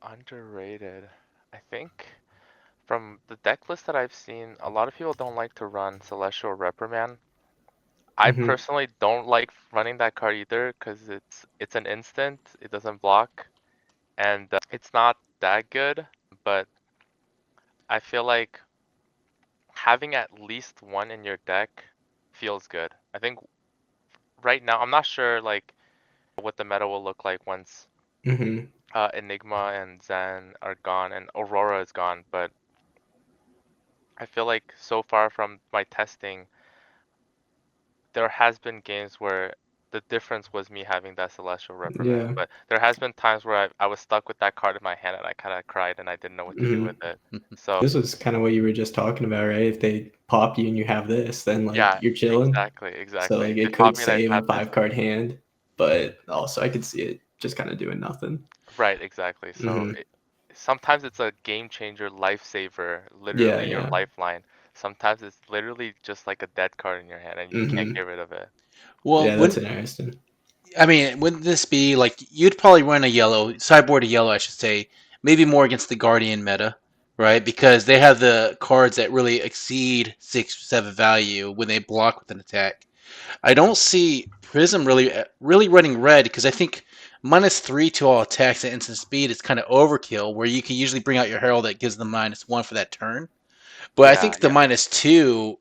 underrated. I think from the deck list that I've seen, a lot of people don't like to run Celestial Reprimand. I Hmm. personally don't like running that card either because it's an instant, it doesn't block, and it's not that good. But I feel like having at least one in your deck feels good. I think right now I'm not sure like what the meta will look like once Hmm. Enigma and Zen are gone and Aurora is gone, but I feel like so far from my testing, there has been games where the difference was me having that Celestial Reprimand. Yeah. But there has been times where I was stuck with that card in my hand and I kind of cried and I didn't know what to do Hmm. with it. So This is kind of what you were just talking about, right? If they pop you and you have this, then like yeah, you're chilling. exactly, So exactly. like If they it pop could me and I save a have this, 5 card hand, but also I could see it just kind of doing nothing. right, exactly. So Hmm. sometimes it's a game changer, lifesaver, Yeah, literally your yeah. lifeline. Sometimes it's literally just like a dead card in your hand and you can't Hmm. get rid of it. Well, Yeah, that's interesting. I mean, wouldn't this be like you'd probably run a yellow sideboard, a yellow, I should say, maybe more against the Guardian meta, right? Because they have the cards that really exceed 6, 7 value when they block with an attack. I don't see Prism really running red because I think -3 to all attacks at instant speed is kind of overkill, where you can usually bring out your herald that gives them -1 for that turn. But I Yeah, think the yeah, -2,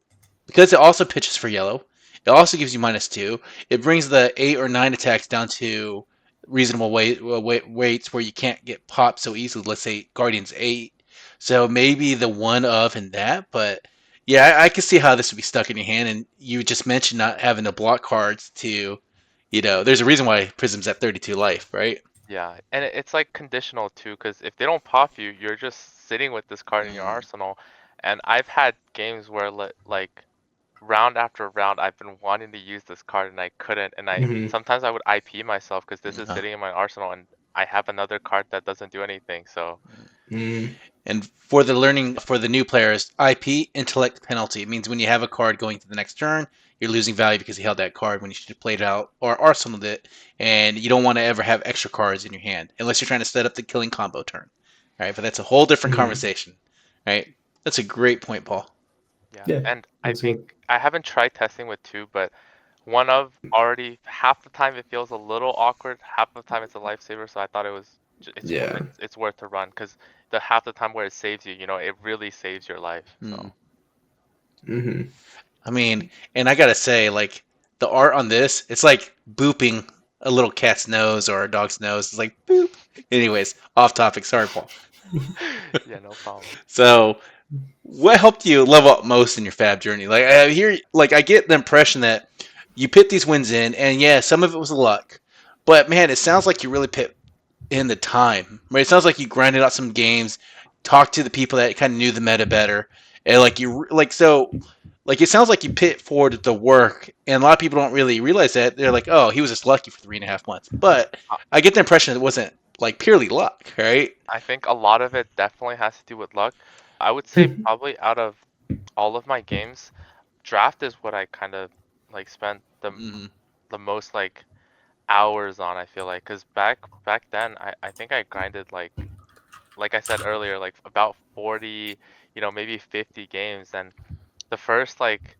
because it also pitches for yellow, it also gives you -2. It brings the 8 or 9 attacks down to reasonable weights where you can't get popped so easily. Let's say Guardian's 8. So maybe the one of in that, but yeah, I can see how this would be stuck in your hand. And you just mentioned not having the block cards to, there's a reason why Prism's at 32 life, right? yeah. And it's like conditional too, because if they don't pop you, you're just sitting with this card in your Mm, arsenal. And I've had games where like round after round, I've been wanting to use this card and I couldn't. And I Hmm. sometimes I would IP myself because this is uh, sitting in my arsenal and I have another card that doesn't do anything. So Hmm. And for the new players, IP intellect penalty. It means when you have a card going to the next turn, you're losing value because you held that card when you should have played it out or arsenaled it, and you don't want to ever have extra cards in your hand unless you're trying to set up the killing combo turn. All right, but that's a whole different Hmm. conversation. Right? That's a great point, Paul. yeah. Yeah, And I that's think good. I haven't tried testing with two, but one of already half the time it feels a little awkward, half the time it's a lifesaver. So I thought it was Yeah. it's worth to run because the half the time where it saves you, it really saves your life. Hmm. So Hmm. I mean, and I gotta say, like the art on this, it's like booping a little cat's nose or a dog's nose. It's like boop. Anyways, off topic. Sorry, Paul. yeah, no problem. So, what helped you level up most in your fab journey? Like I hear, like I get the impression that you put these wins in, and yeah, some of it was luck, but man, it sounds like you really put in the time. Right? It sounds like you grinded out some games, talked to the people that kind of knew the meta better, and like it sounds like you put forward the work, and a lot of people don't really realize that. They're like, oh, he was just lucky for 3.5 months, but Uh, I get the impression it wasn't like purely luck, right? I think a lot of it definitely has to do with luck. I would say probably out of all of my games, draft is what I kind of like spent Mm, the most like hours on. I feel like because back then I think I grinded like I said earlier like about 40, maybe 50 games, and the first like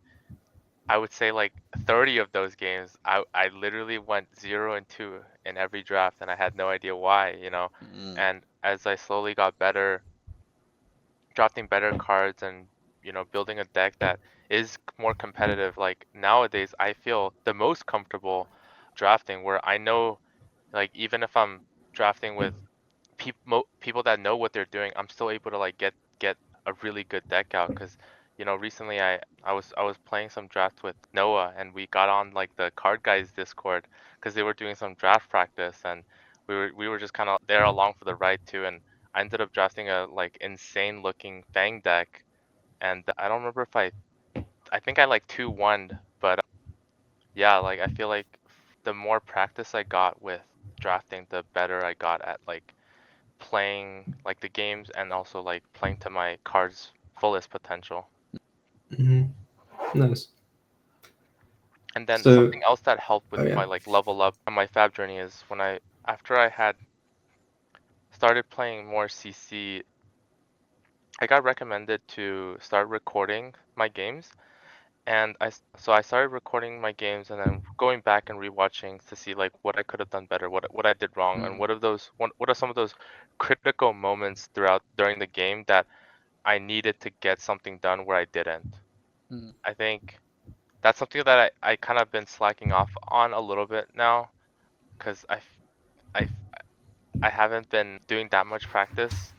I would say like 30 of those games I literally went 0 and 2 in every draft and I had no idea why. mm, And as I slowly got better, drafting better cards and building a deck that is more competitive, like nowadays I feel the most comfortable drafting where I know like even if I'm drafting with people that know what they're doing, I'm still able to like get a really good deck out because recently I was playing some drafts with Noah and we got on like the card guys Discord because they were doing some draft practice and we were just kind of there along for the ride too, and I ended up drafting a like insane looking Fang deck, and I don't remember if I think I like 2-1, but yeah, like I feel like the more practice I got with drafting, the better I got at like playing like the games and also like playing to my card's fullest potential. Hmm. Nice. And then So, something else that helped with oh my yeah. like level up on my fab journey is when after I had started playing more CC, I got recommended to start recording my games. And so I started recording my games and then going back and rewatching to see like what I could have done better, what I did wrong, and mm, what are some of those critical moments throughout during the game that I needed to get something done where I didn't. mm. I think that's something that I kind of been slacking off on a little bit now because I I haven't been doing that much practice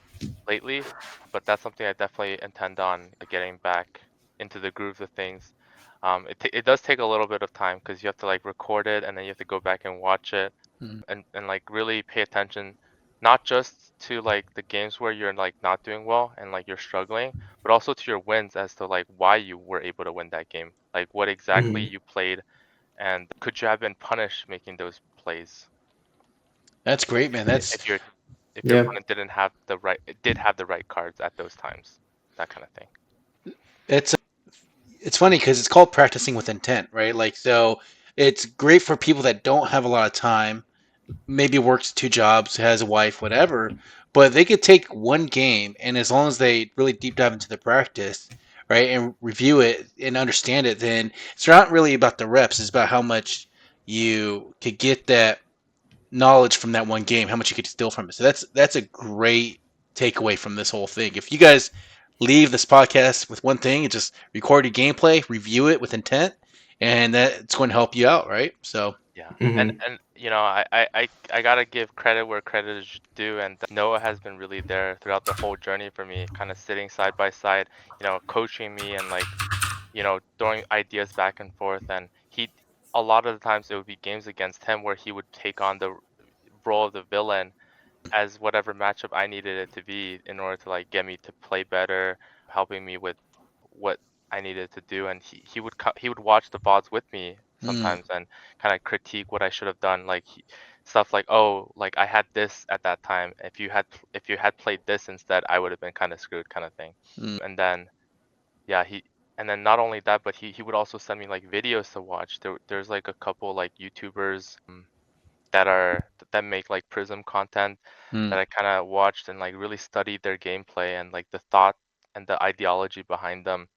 lately, but that's something I definitely intend on getting back into the grooves of things. It does take a little bit of time because you have to like record it and then you have to go back and watch it Mm. and like really pay attention, not just to like the games where you're like not doing well and like you're struggling, but also to your wins as to like why you were able to win that game, like what exactly Hmm. you played and could you have been punished making those plays That's great, man. That's if your if your Yeah. opponent didn't have the right it did have the right cards at those times, that kind of thing. it's it's funny because it's called practicing with intent, right? Like so, it's great for people that don't have a lot of time, maybe works 2 jobs, has a wife, whatever. But they could take one game, and as long as they really deep dive into the practice, right, and review it and understand it, then it's not really about the reps. It's about how much you could get that knowledge from that one game, how much you could steal from it. So that's a great takeaway from this whole thing. If you guys leave this podcast with one thing, it's just record your gameplay, review it with intent, and that's going to help you out, right? So Yeah. Mm-hmm. And you know, I gotta give credit where credit is due, and Noah has been really there throughout the whole journey for me, kind of sitting side by side, coaching me and like, throwing ideas back and forth. And a lot of the times it would be games against him where he would take on the role of the villain as whatever matchup I needed it to be in order to like get me to play better, helping me with what I needed to do. And he would watch the VODs with me mm, sometimes and kind of critique what I should have done, like stuff like, oh, like I had this at that time. If you had played this instead, I would have been kind of screwed, kind of thing. mm, And then yeah, and then not only that, but he would also send me like videos to watch. There's like a couple like YouTubers that make like Prism content mm. that I kind of watched and like really studied their gameplay and like the thought and the ideology behind them.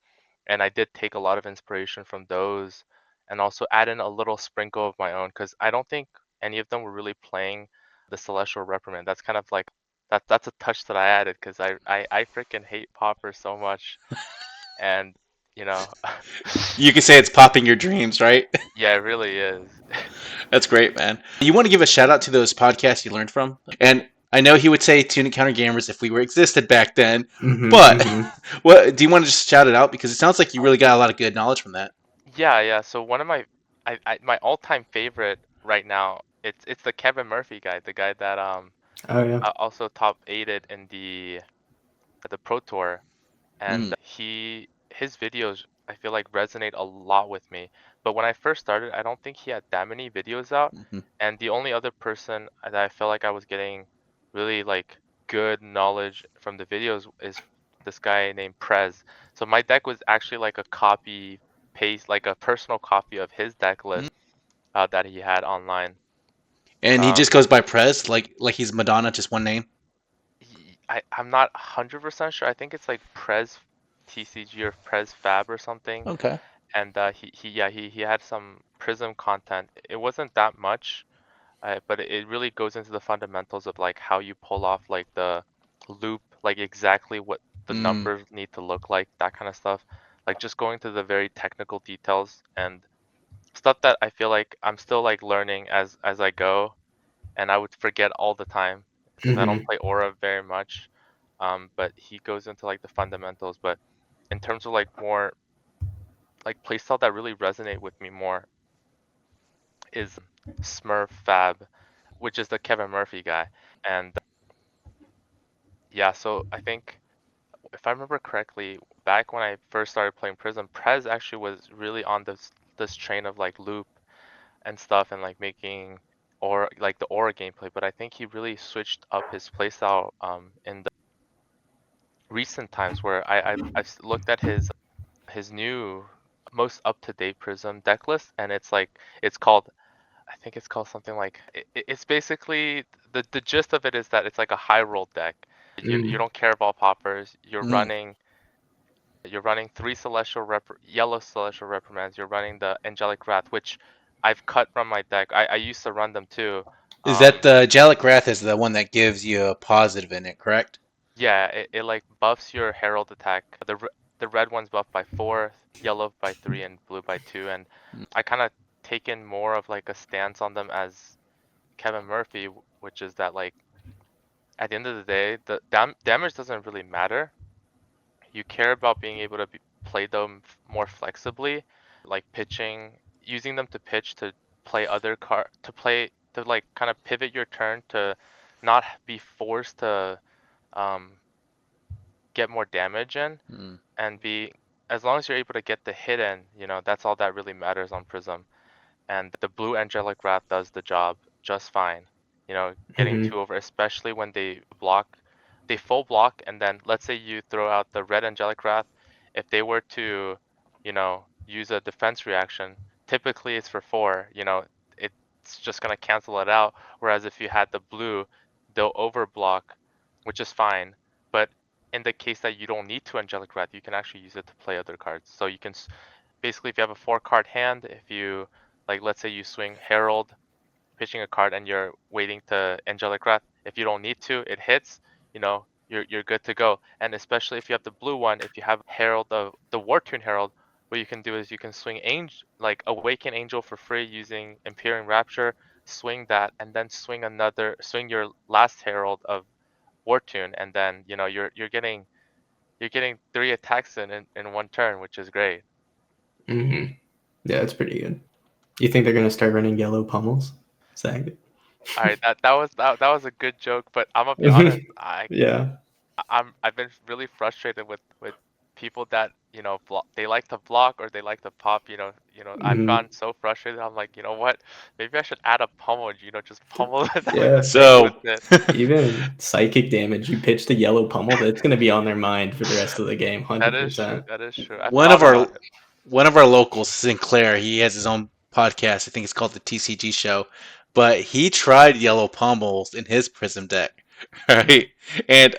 And I did take a lot of inspiration from those and also add in a little sprinkle of my own because I don't think any of them were really playing the Celestial Reprimand. That's kind of like that's a touch that I added because I freaking hate Popper so much. And you know You can say it's popping your dreams, right? yeah, it really is. That's great, man. You want to give a shout out to those podcasts you learned from? And I know he would say Tunic Counter Gamers if we were existed back then, Mm-hmm. but Mm-hmm. what do you want to just shout it out because it sounds like you really got a lot of good knowledge from that. Yeah. So one of my all-time favorite right now, it's the Kevin Murphy guy, the guy that Oh yeah. also top aided in the Pro Tour. Mm, And his videos I feel like resonate a lot with me. But when I first started, I don't think he had that many videos out, mhm, and the only other person that I felt like I was getting really like good knowledge from the videos is this guy named Prez. So my deck was actually like a copy paste, like a personal copy of his deck mm. list that he had online. And he just Um, goes by Prez, like he's Madonna, just one name. I'm not 100% sure. I think it's like Prez TCG or Prez Fab or something. Okay. And he had some Prism content. It wasn't that much, but it really goes into the fundamentals of like how you pull off like the loop, like exactly what the Mm, numbers need to look like, that kind of stuff. Like just going to the very technical details and stuff that I feel like I'm still like learning as I go, and I would forget all the time because I don't Mm-hmm. play Aura very much. But he goes into like the fundamentals. But in terms of like more like playstyle that really resonate with me more is Smurf Fab, which is the Kevin Murphy guy. And yeah, so I think if I remember correctly, back when I first started playing Prism, Prez actually was really on this train of like loop and stuff and like making or like the aura gameplay, but I think he really switched up his playstyle in the recent times where I've looked at his new most up-to-date Prism deck list, and it's called, I think it's called something like it's basically the gist of it is that it's like a high roll deck. You Mm-hmm. don't care about poppers. mm. You're running three yellow celestial reprimands. You're running the angelic wrath, which I've cut from my deck. I used to run them too. Is that Um, the Jalek Wrath is the one that gives you a positive in it, correct? yeah, it like buffs your herald attack. The red one's buffed by 4, yellow by 3, and blue by 2. And Mm. I kind of taken more of like a stance on them as Kevin Murphy, which is that like at the end of the day, the damage doesn't really matter. You care about being able to play them more flexibly, like pitching, using them to pitch to play to like kind of pivot your turn to not be forced to um, get more damage in Mm, and be as long as you're able to get the hit in, that's all that really matters on Prism. And the blue angelic wrath does the job just fine. Getting Mm-hmm. 2 over, especially when they full block, and then let's say you throw out the red angelic wrath. If they were to, use a defense reaction, typically it's for 4. It's just gonna cancel it out. Whereas if you had the blue, they'll overblock, which is fine. But in the case that you don't need to angelic wrath, you can actually use it to play other cards. So you can basically, if you have a 4 card hand, if you like, let's say you swing Herald pitching a card and you're waiting to Angelic Wrath. If you don't need to, it hits, you're good to go. And especially if you have the blue one, if you have Herald of the War Tune Herald, what you can do is you can swing like Awaken Angel for free using Empyrean Rapture, swing that, and then swing your last Herald of War Tune, and then you're getting 3 attacks in one turn, which is great. Mm-hmm. Yeah, it's pretty good. You think they're gonna start running yellow pummels? Zach? All right, that was a good joke, but I'm gonna be honest. Yeah. I've been really frustrated with people that they like to block or they like to pop. I've Mm-hmm. gotten so frustrated. I'm like, you know what? Maybe I should add a pummel. Just pummel the Yeah. thing with So it. Even psychic damage, you pitch the yellow pummel, that's gonna be on their mind for the rest of the game, That is true. 100%. That is true. I one thought of our about it. one of our locals, Sinclair, he has his own podcast. I think it's called the TCG Show, but he tried yellow pummels in his Prism deck, right? And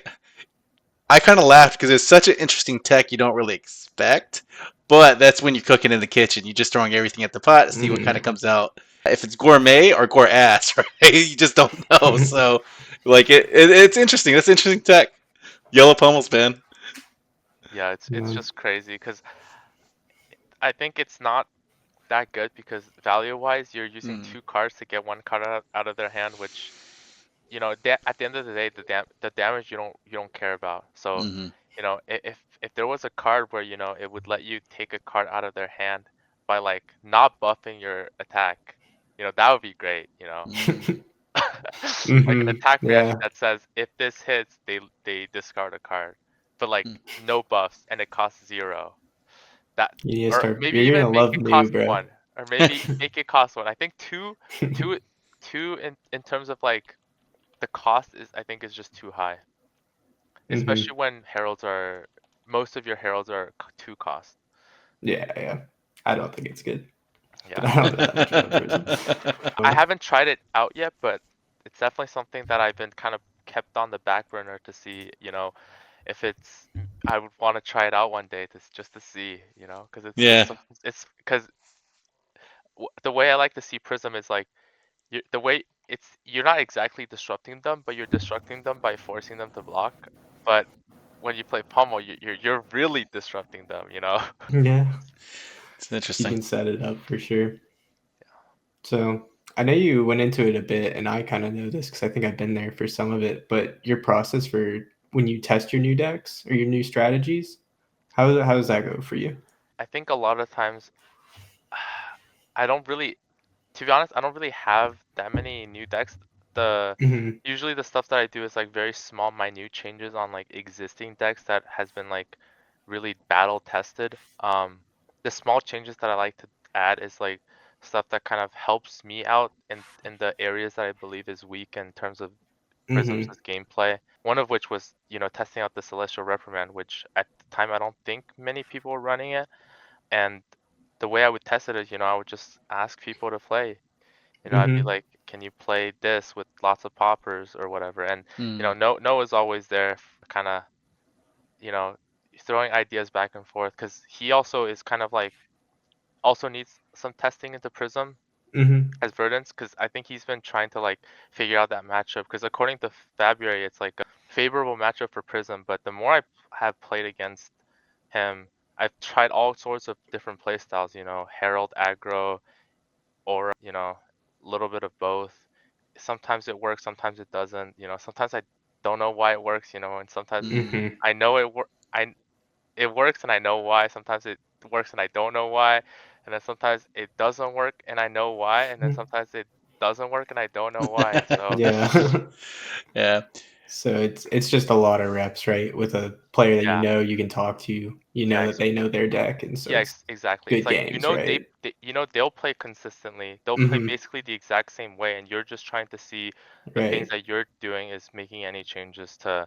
I kind of laughed because it's such an interesting tech you don't really expect. But that's when you're cooking in the kitchen. You're just throwing everything at the pot to see what kind of comes out. If it's gourmet or gore ass, right? You just don't know. So, like, it's interesting. That's interesting tech. Yellow pummels, man. Yeah, it's Yeah. just crazy because I think it's not that good because value-wise, you're using Mm, 2 cards to get 1 card out of their hand, which at the end of the day, the damage you don't care about. So, mm-hmm. if there was a card where it would let you take a card out of their hand by like not buffing your attack, that would be great. Mm, Like an Mm-hmm. attack reaction Yeah. that says if this hits, they discard a card, but like mm. no buffs and it costs 0. That You need to or start. maybe You're even gonna make love it new, cost bro. 1, or maybe make it cost 1. I think two, two in terms of like the cost I think is just too high, Mm-hmm. especially when most of your heralds are 2 cost. Yeah, yeah. I don't think it's good, but Yeah, I don't know that much about Prism. I So, haven't tried it out yet, but it's definitely something that I've been kind of kept on the back burner to see, if I would want to try it out one day just to see, because Yeah. it's because the way I like to see Prism is like the way you're not exactly disrupting them, but you're disrupting them by forcing them to block. But when you play Pummel, you're really disrupting them. yeah, It's you interesting. can set it up for sure. So I know you went into it a bit, and I kind of know this because I think I've been there for some of it. But your process for when you test your new decks or your new strategies, how does that go for you? I think a lot of times I don't really, to be honest, I don't really have that many new decks. The Mm-hmm. Usually the stuff that I do is like very small, minute changes on like existing decks that has been like really battle tested. The small changes that I like to add is like stuff that kind of helps me out in the areas that I believe is weak in terms of Prism's Mm-hmm. gameplay. One of which was, testing out the Celestial Reprimand, which at the time I don't think many people were running it. And the way I would test it is, I would just ask people to play. I'd be Mm-hmm. like, "Can you play this with lots of poppers or whatever?" And Mm, Noah's always there, kind of, you know, throwing ideas back and forth because he also is kind of like also needs some testing into Prism Mm-hmm. as Verdance because I think he's been trying to like figure out that matchup because according to February, it's like a favorable matchup for Prism. But the more I have played against him, I've tried all sorts of different play styles. Herald aggro, aura, a little bit of both. Sometimes it works, sometimes it doesn't. Sometimes I don't know why it works. And sometimes mm, Mm-hmm. I know it works and I know why. Sometimes it works and I don't know why. And then sometimes it doesn't work and I know why. And then sometimes it doesn't work and I don't know why. So Yeah. yeah. So it's just a lot of reps, right? With a player that yeah, you can talk to, you yeah, know that they know their deck, and so yeah, it's exactly. It's good like games, right? they'll play consistently. They'll play Mm-hmm. basically the exact same way, and you're just trying to see the things Right. that you're doing is making any changes to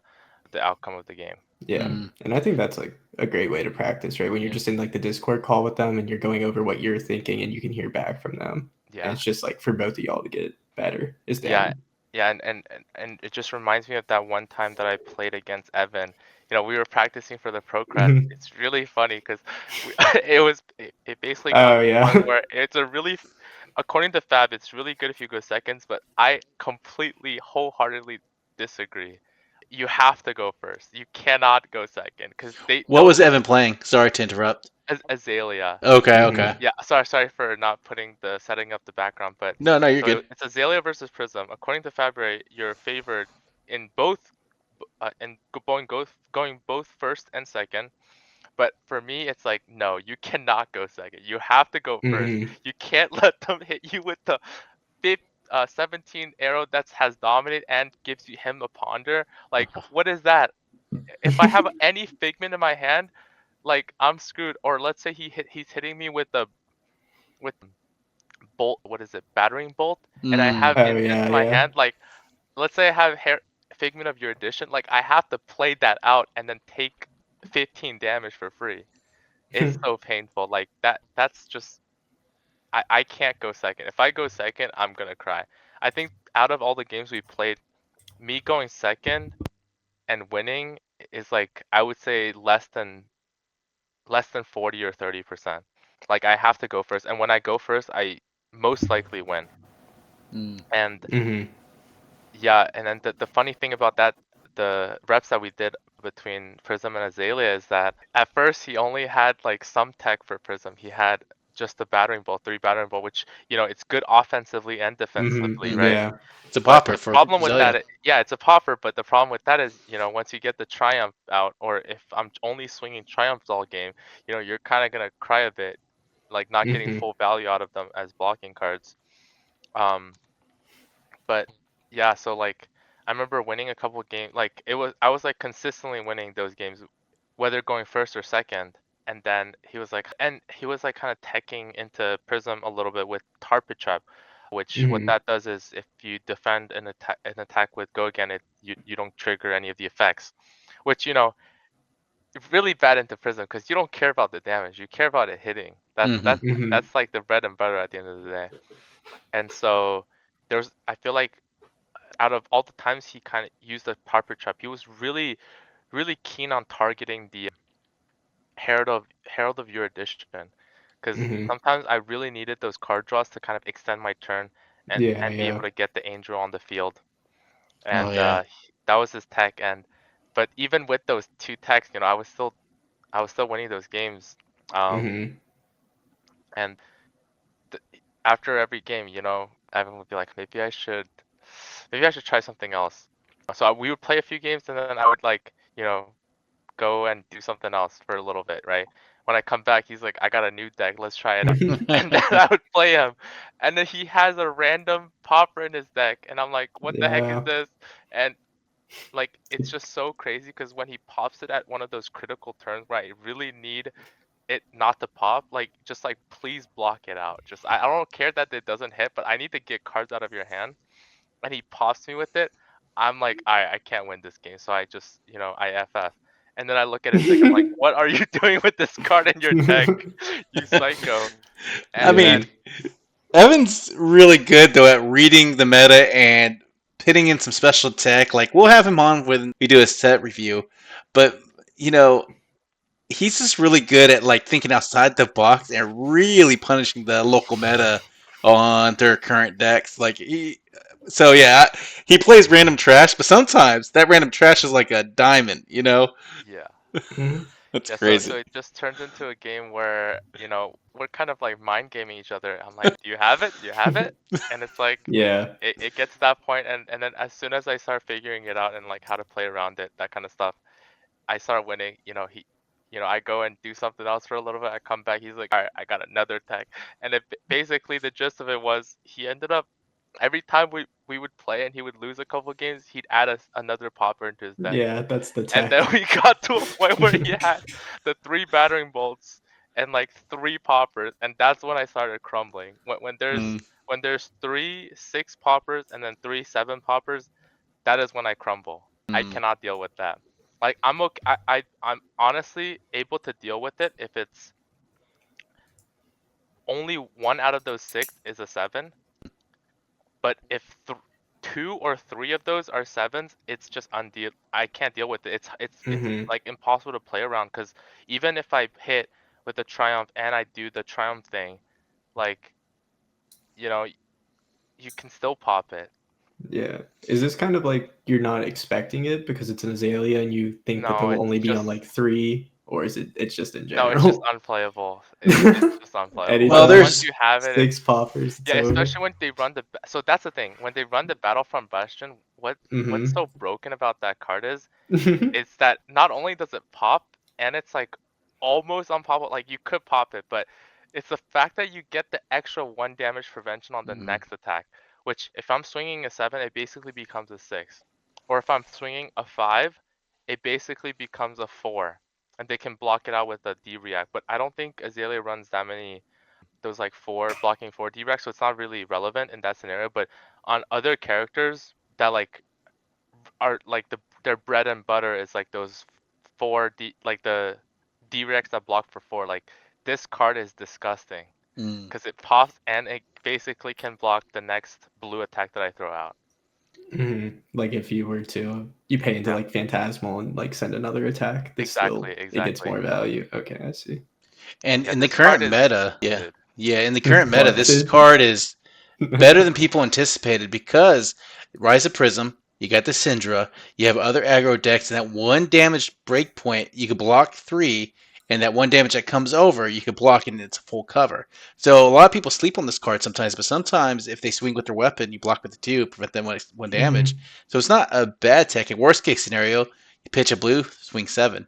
the outcome of the game. Yeah. Mm, And I think that's like a great way to practice, right? When you're yeah. just in like the Discord call with them and you're going over what you're thinking and you can hear back from them. And Yeah. it's just like for both of y'all to get better is Yeah, down. yeah, and it just reminds me of that one time that I played against Evan. We were practicing for the pro crest. Mhm. It's really funny because it basically got Oh to the point yeah. where it's a really according to Fab, it's really good if you go seconds, but I completely, wholeheartedly disagree. You have to go first. You cannot go second because What was Evan playing? Sorry to interrupt. Azalea. Okay, okay. Mhm. Yeah, sorry for not putting the setting up the background, but No, no, you're so good. it's Azalea versus Prism. According to Fabre, you're favored in both, going both first and second. But for me, it's like no, you cannot go second. You have to go first. Mhm. You can't let them hit you with the 17 arrow that has dominate and gives you him a ponder. Like what is that? If I have any figment in my hand, like I'm screwed. Or let's say he's hitting me with the with bolt, what is it, battering bolt, and I have Mm. Oh invis yeah, in my yeah. hand. Like let's say I have figment of your addition, like I have to play that out and then take 15 damage for free. It's so painful. Like that's just I can't go second. If I go second, I'm gonna cry. I think out of all the games we played, me going second and winning is like I would say less than 40 or 30%. Like I have to go first, and when I go first, I most likely win. Mm. And Mhm. yeah, and then the funny thing about that, the reps that we did between Prism and Azalea is that at first he only had like some tech for Prism. He had just the battering ball, 3 battering ball, which it's good offensively and Mhm. defensively, right? Mm-hmm. Yeah. It's a But popper the for problem with Zelia. that, yeah, it's a popper. But the problem with that is, once you get the Triumph out, or if I'm only swinging Triumphs all game, you're kind of gonna cry a bit, like not getting Mhm. full value out of them as blocking cards. Um, but yeah, so like I remember winning a couple games. Like I was like consistently winning those games, whether going first or second. And then he was like kind of teching into Prism a little bit with Tarpit Trap, which what Mhm. that does is if you defend an attack with Go Again, you don't trigger any of the effects, which really bad into Prism because you don't care about the damage, you care about it hitting. That's Mm-hmm. that's Mhm. that's like the bread and butter at the end of the day. And so I feel like out of all the times he kind of used the Harper trap, he was really, really keen on targeting the Herald of Your Edition, because Mhm. sometimes I really needed those card draws to kind of extend my turn Yeah, and be yeah. able to get the Angel on the field, Oh and yeah. that was his tech. And but even with those two techs, I was still winning those games. Um, Mhm. and th- after every game, Evan would be like, maybe I should try something else. So we would play a few games, and then I would like, go and do something else for a little bit, right? When I come back, he's like, I got a new deck, let's try it out. And then I would play him, and then he has a random popper in his deck, and I'm like, what the heck is Yeah. this? And like, it's just so crazy because when he pops it at one of those critical turns where I really need it not to pop, like just like please block it out. Just I don't care that it doesn't hit, but I need to get cards out of your hand. And he pops me with it. I'm like, I can't win this game, so I just I FF. And then I look at his deck. I'm like, what are you doing with this card in your deck, you psycho? I And Yeah. mean, then Evan's really good though at reading the meta and pitting in some special tech. Like we'll have him on when we do a set review, but you know he's just really good at like thinking outside the box and really punishing the local meta on their current decks. So yeah, he plays random trash, but sometimes that random trash is like a diamond. yeah. Mhm. That's Yeah, so crazy. it just turns into a game where, we're kind of like mind gaming each other. I'm like, do you have it? Do you have it? And it's like Yeah. it gets to that point, and then as soon as I start figuring it out and like how to play around it, that kind of stuff, I start winning. I go and do something else for a little bit. I come back. He's like, all right, I got another tech. And basically the gist of it was he ended up every time we would play and he would lose a couple games, he'd add us another popper into his deck. Yeah, that's the And then tech. we got to a point where he had the 3 battering bolts and like 3 poppers, and that's when I started crumbling. When there's Mm. when there's 3 6 poppers and then 3 7 poppers, that is when I crumble. I Mm. cannot deal with that. Like I'm okay. I'm honestly able to deal with it if it's only one out of those 6 is a 7. But if 2 or 3 of those are 7s, it's just undeal. I can't deal with it. It's Mhm. like impossible to play around because even if I hit with the triumph and I do the triumph thing, like you know, you can still pop it. Yeah. Is this kind of like you're not expecting it because it's an Azalea and you think that there No, will it's only be on just like 3, or is it's just in no, it's just general? unplayable. It's just unplayable. Well, Once Anytime there's you have it, 6 poppers, it's yeah, over. especially when they run so that's the thing. When they run the Battlefront Bastion, what's Mhm. so broken about that card is it's that not only does it pop, and it's like almost unpoppable, like you could pop it, but it's the fact that you get the extra 1 damage prevention on the next attack, which if I'm swinging a 7, it basically becomes a 6. Or if I'm swinging a 5, it basically becomes a 4. And they can block it out with a D-react, but I don't think Azalea runs that many those like 4 blocking 4 D-reacts, so it's not really relevant in that scenario, but on other characters that like are like their bread and butter is like those 4 D, like the D-Rex that block for 4. Like this card is disgusting because it pops and it basically can block the next blue attack that I throw out. Like if you were to you pay into Yeah, like Phantasmal and like send another attack, this still exactly, it gets exactly. more value. Okay, I see. and Yeah, in the this card current is meta, busted. in the current meta, this Busted. card is better than people anticipated because Rise of Prism, you got the Syndra, you have other aggro decks, and that 1 damage breakpoint, you could block 3, and that 1 damage that comes over, you could block it and it's full cover. So a lot of people sleep on this card sometimes, but sometimes if they swing with their weapon, you block with the 2, prevent them 1 damage. So it's not a bad tech. In worst case scenario, you pitch a blue, swing 7.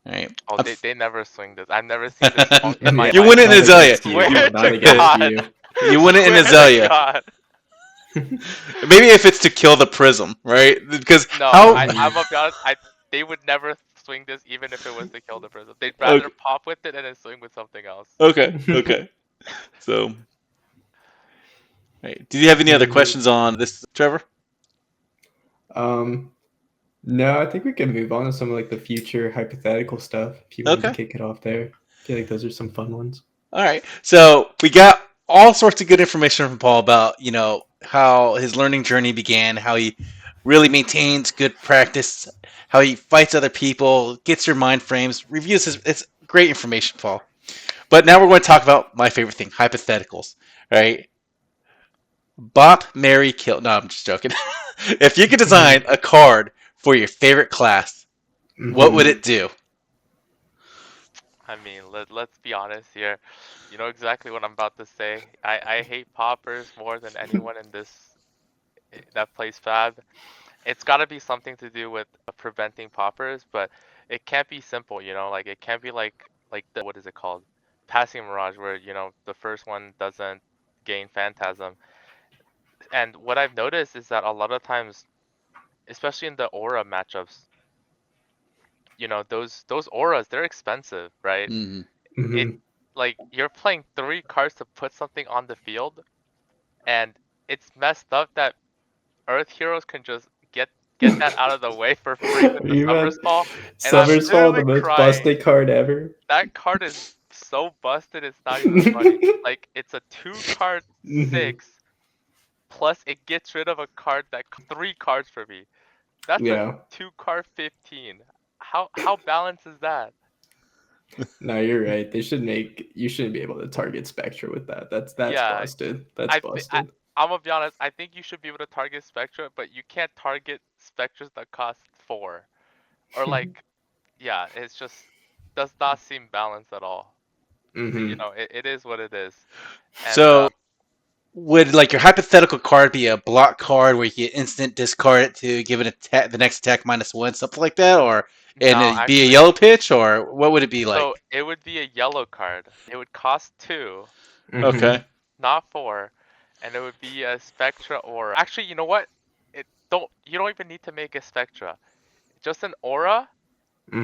All right. Oh, they never swing this. I've never seen this swung in my Yeah, You life. win it in not Azalea. against Swear you. You Not to against God. you. you win it in Swear to Azalea. God. Maybe if it's to kill the prism, right? Because No, how? I'm gonna be honest. They would never swing this even if it was to kill the prism. They'd rather Okay, pop with it and then swing with something else. okay. So, right. Did you have any other Mhm. questions on this, Trevor? Um, no, I think we can move on to some of like the future hypothetical stuff if you wanted to Okay. kick it off there. I feel like those are some fun ones. All right. So we got all sorts of good information from Paul about how his learning journey began, how he really maintains good practice, how he fights other people, gets your mind frames, reviews his. It's great information, Paul. But now we're going to talk about my favorite thing, hypotheticals. Right? Bop, Mary, kill. No, I'm just joking. If you could design a card for your favorite class, what would it do? I mean, let's be honest here. You know exactly what I'm about to say. I hate poppers more than anyone in this that plays Fab. It's got to be something to do with preventing poppers, but it can't be simple, you know? Like it can't be like the what is it called? Passing Mirage where, you know, the first one doesn't gain Phantasm. And what I've noticed is that a lot of times, especially in the aura matchups, you know, those auras, they're expensive, right? Mm-hmm. It Hmm. like you're playing 3 cards to put something on the field, and it's messed up that Earth heroes can just get that out of the way for free with the You Summer had Skull, and I'm Summer's Fall, the literally most crying. busted card ever. That card is so busted, it's not even funny. Like it's a 2 card Hmm. 6, plus it gets rid of a card that 3 cards for me. That's a Yeah. 2 card 15. How balanced is that? No, you're right. You shouldn't be able to target Spectra with that. That's Yeah, busted. That's I thi- I busted. I'm gonna be honest. I think you should be able to target Spectra, but you can't target Spectras that cost 4. Or like, yeah, it's just does not seem balanced at all. But, you Hmm. know, it is what it is. And So would like your hypothetical card be a block card where you get instant discard it to give it the next attack -1, something like that, or and no, it be a actually, yellow pitch, or what would it be so like? it would be a yellow card. It would cost 2, Okay. Hmm. not 4, and it would be a Spectra aura. Actually, you know what? You don't even need to make a Spectra. Just an aura.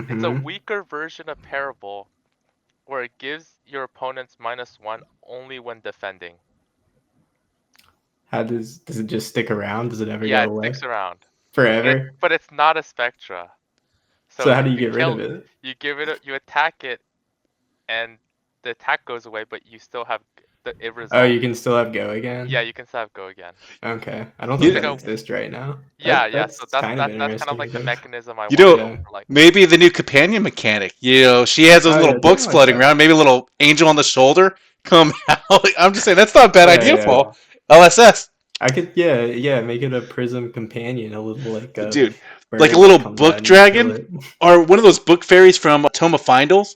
It's a Hmm. weaker version of Parable where it gives your opponents -1 only when defending. How does it just stick around? Does it ever Yeah, go it away? sticks around. Forever? But it's not a Spectra. So So how do you you could get rid of kill it? you give it you attack it and the attack goes away, but you still have it Oh, you resolves. can still have Go Yeah, again? you can still have go again. Okay. I don't think It's You, like that a exists right now. yeah, yeah. So That's kind of that's kind of interesting, I like the think. mechanism I you want to know, go Yeah. for. Like maybe the new companion mechanic. She has those Oh little yeah, something books like floating that. around. Maybe a little angel on the shoulder come out. I'm just saying that's not a bad idea, Yeah. Paul. LSS, I could, yeah, make it a prism companion, a little like a dude, like a bird little that comes out book and you kill dragon it. or one of those book fairies from Tome of Findles,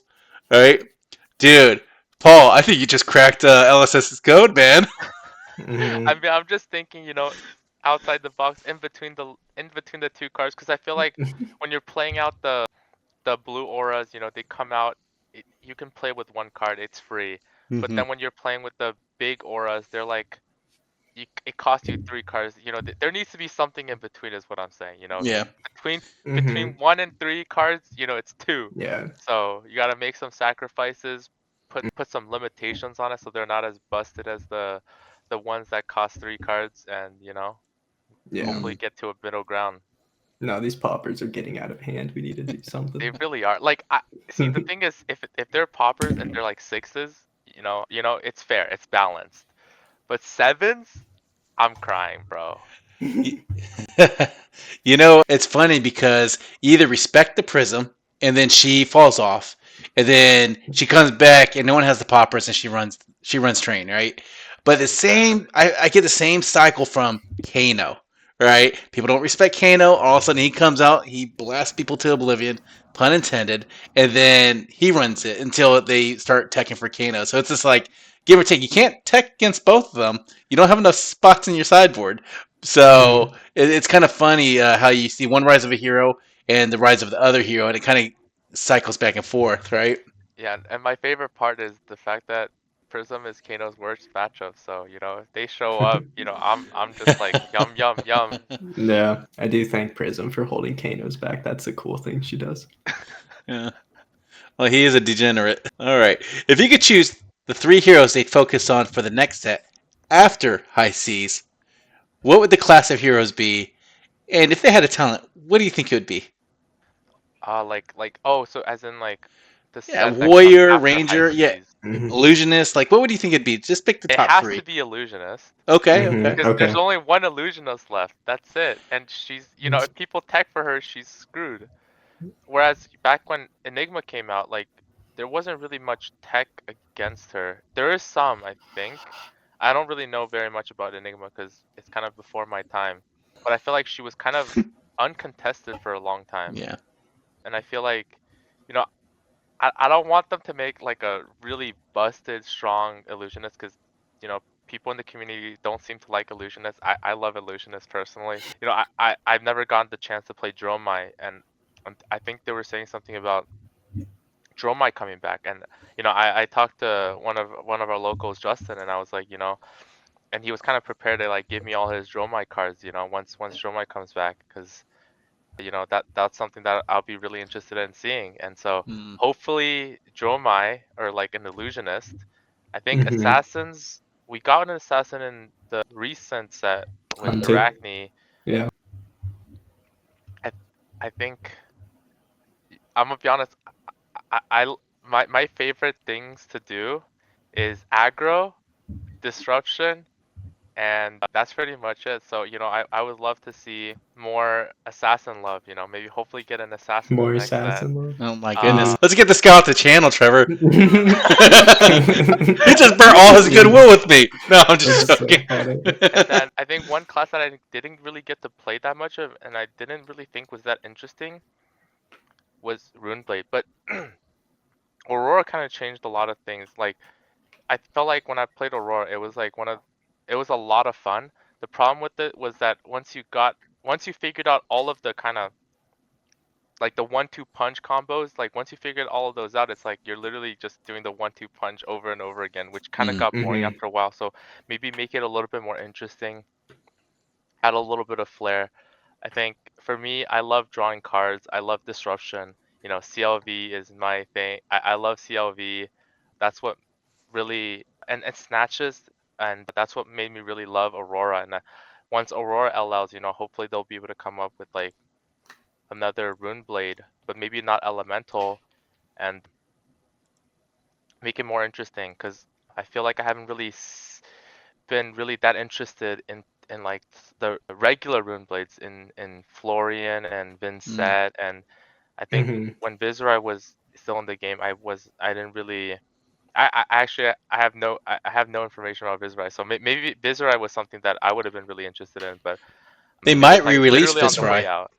right? Dude, Paul, I think you just cracked LSS's code, man. Hmm. I mean, I'm just thinking, outside the box, in between the two cards, because I feel like when you're playing out the blue auras, they come out. You can play with one card, it's free. But Hmm. then when you're playing with the big auras, they're like it costs you three cards. There needs to be something in between, is what I'm saying. Yeah. Between Hmm. between 1 and 3 cards, it's two. Yeah. So you gotta make some sacrifices, put some limitations on it, so they're not as busted as the ones that cost 3 cards, and Yeah. hopefully get to a middle ground. No, these poppers are getting out of hand. We need to do They something. really are. Like, see, the thing is, if they're poppers and they're like sixes, it's fair, it's balanced. But sevens, I'm crying, bro. It's funny because you either respect the prism and then she falls off, and then she comes back and no one has the poppers and she runs train, right? But the Exactly. same I get the same cycle from Kano, right? People don't respect Kano, all of a sudden he comes out, he blasts people to oblivion, pun intended, and then he runs it until they start teching for Kano. So it's just like give or take. You can't tech against both of them. You don't have enough spots in your sideboard. So Hmm. it's kind of funny how you see one rise of a hero and the rise of the other hero, and it kind of cycles back and forth, right? Yeah, and my favorite part is the fact that Prism is Kano's worst matchup. So, if they show up, I'm just like yum yum yum. Yeah, I do thank Prism for holding Kano's back. That's a cool thing she does. Yeah. Well, he is a degenerate. All right. If you could choose the three heroes they'd focus on for the next set after High Seas, what would the class of heroes be? And if they had a talent, what do you think it would be? Oh, so as in like the Yeah, set that comes warrior, after High ranger, yeah, Seas. Hmm. illusionist. Like, what would you think it'd be? Just pick the It top has to three. be Illusionist. Okay, Hmm. okay. Because there's Okay. only one Illusionist left. That's it. And she's, if people tech for her, she's screwed. Whereas back when Enigma came out, like there wasn't really much tech against her. There is some, I think. I don't really know very much about Enigma because it's kind of before my time. But I feel like she was kind of uncontested for a long time. Yeah. And I feel like, you know, I don't want them to make like a really busted, strong illusionist because, people in the community don't seem to like illusionists. I love illusionists personally. I've never gotten the chance to play Dromai, and I think they were saying something about Dromai coming back. And, I talked to one of our locals, Justin, and I was like, and he was kind of prepared to like give me all his Dromai cards, once Dromai comes back, because that's something that I'll be really interested in seeing. And so Mm. hopefully Dromai or like an illusionist. I think Hmm. assassins, we got an assassin in the recent set with Hunted. Arachne. Yeah. I I think I'm gonna be honest, my favorite things to do is aggro, disruption, and that's pretty much it. So, I would love to see more assassin love, maybe hopefully get an assassin in More the next set. assassin love. Oh my Hmm. goodness. Let's get this guy off the channel, Trevor. He just burnt all his Yeah, goodwill with me. No, I'm just that's so joking. funny. And then I think one class that I didn't really get to play that much of, and I didn't really think was that interesting, was Runeblade. But Aurora kind of changed a lot of things. Like I felt like when I played Aurora, it was a lot of fun. The problem with it was that once you figured out all of the kind of like the 1-2 punch combos, like once you figured all of those out, it's like you're literally just doing the 1-2 punch over and over again, which kind of Mm. got boring Hmm. after a while. So maybe make it a little bit more interesting, add a little bit of flair. I think for me, I love drawing cards. I love disruption. CLV is my thing. I love CLV. That's what really and snatches, and that's what made me really love Aurora. And once Aurora LLs, hopefully they'll be able to come up with like another Rune Blade, but maybe not elemental, and make it more interesting. Because I feel like I haven't really been really that interested in like the regular Rune Blades in Florian and Mm. Vincent. And I think Hmm. when Viserai was still in the game, I didn't really I actually I have no information about Viserai, so maybe Viserai was something that I would have been really interested in, but They I think might it's like re-release literally on the way Viscerai. out.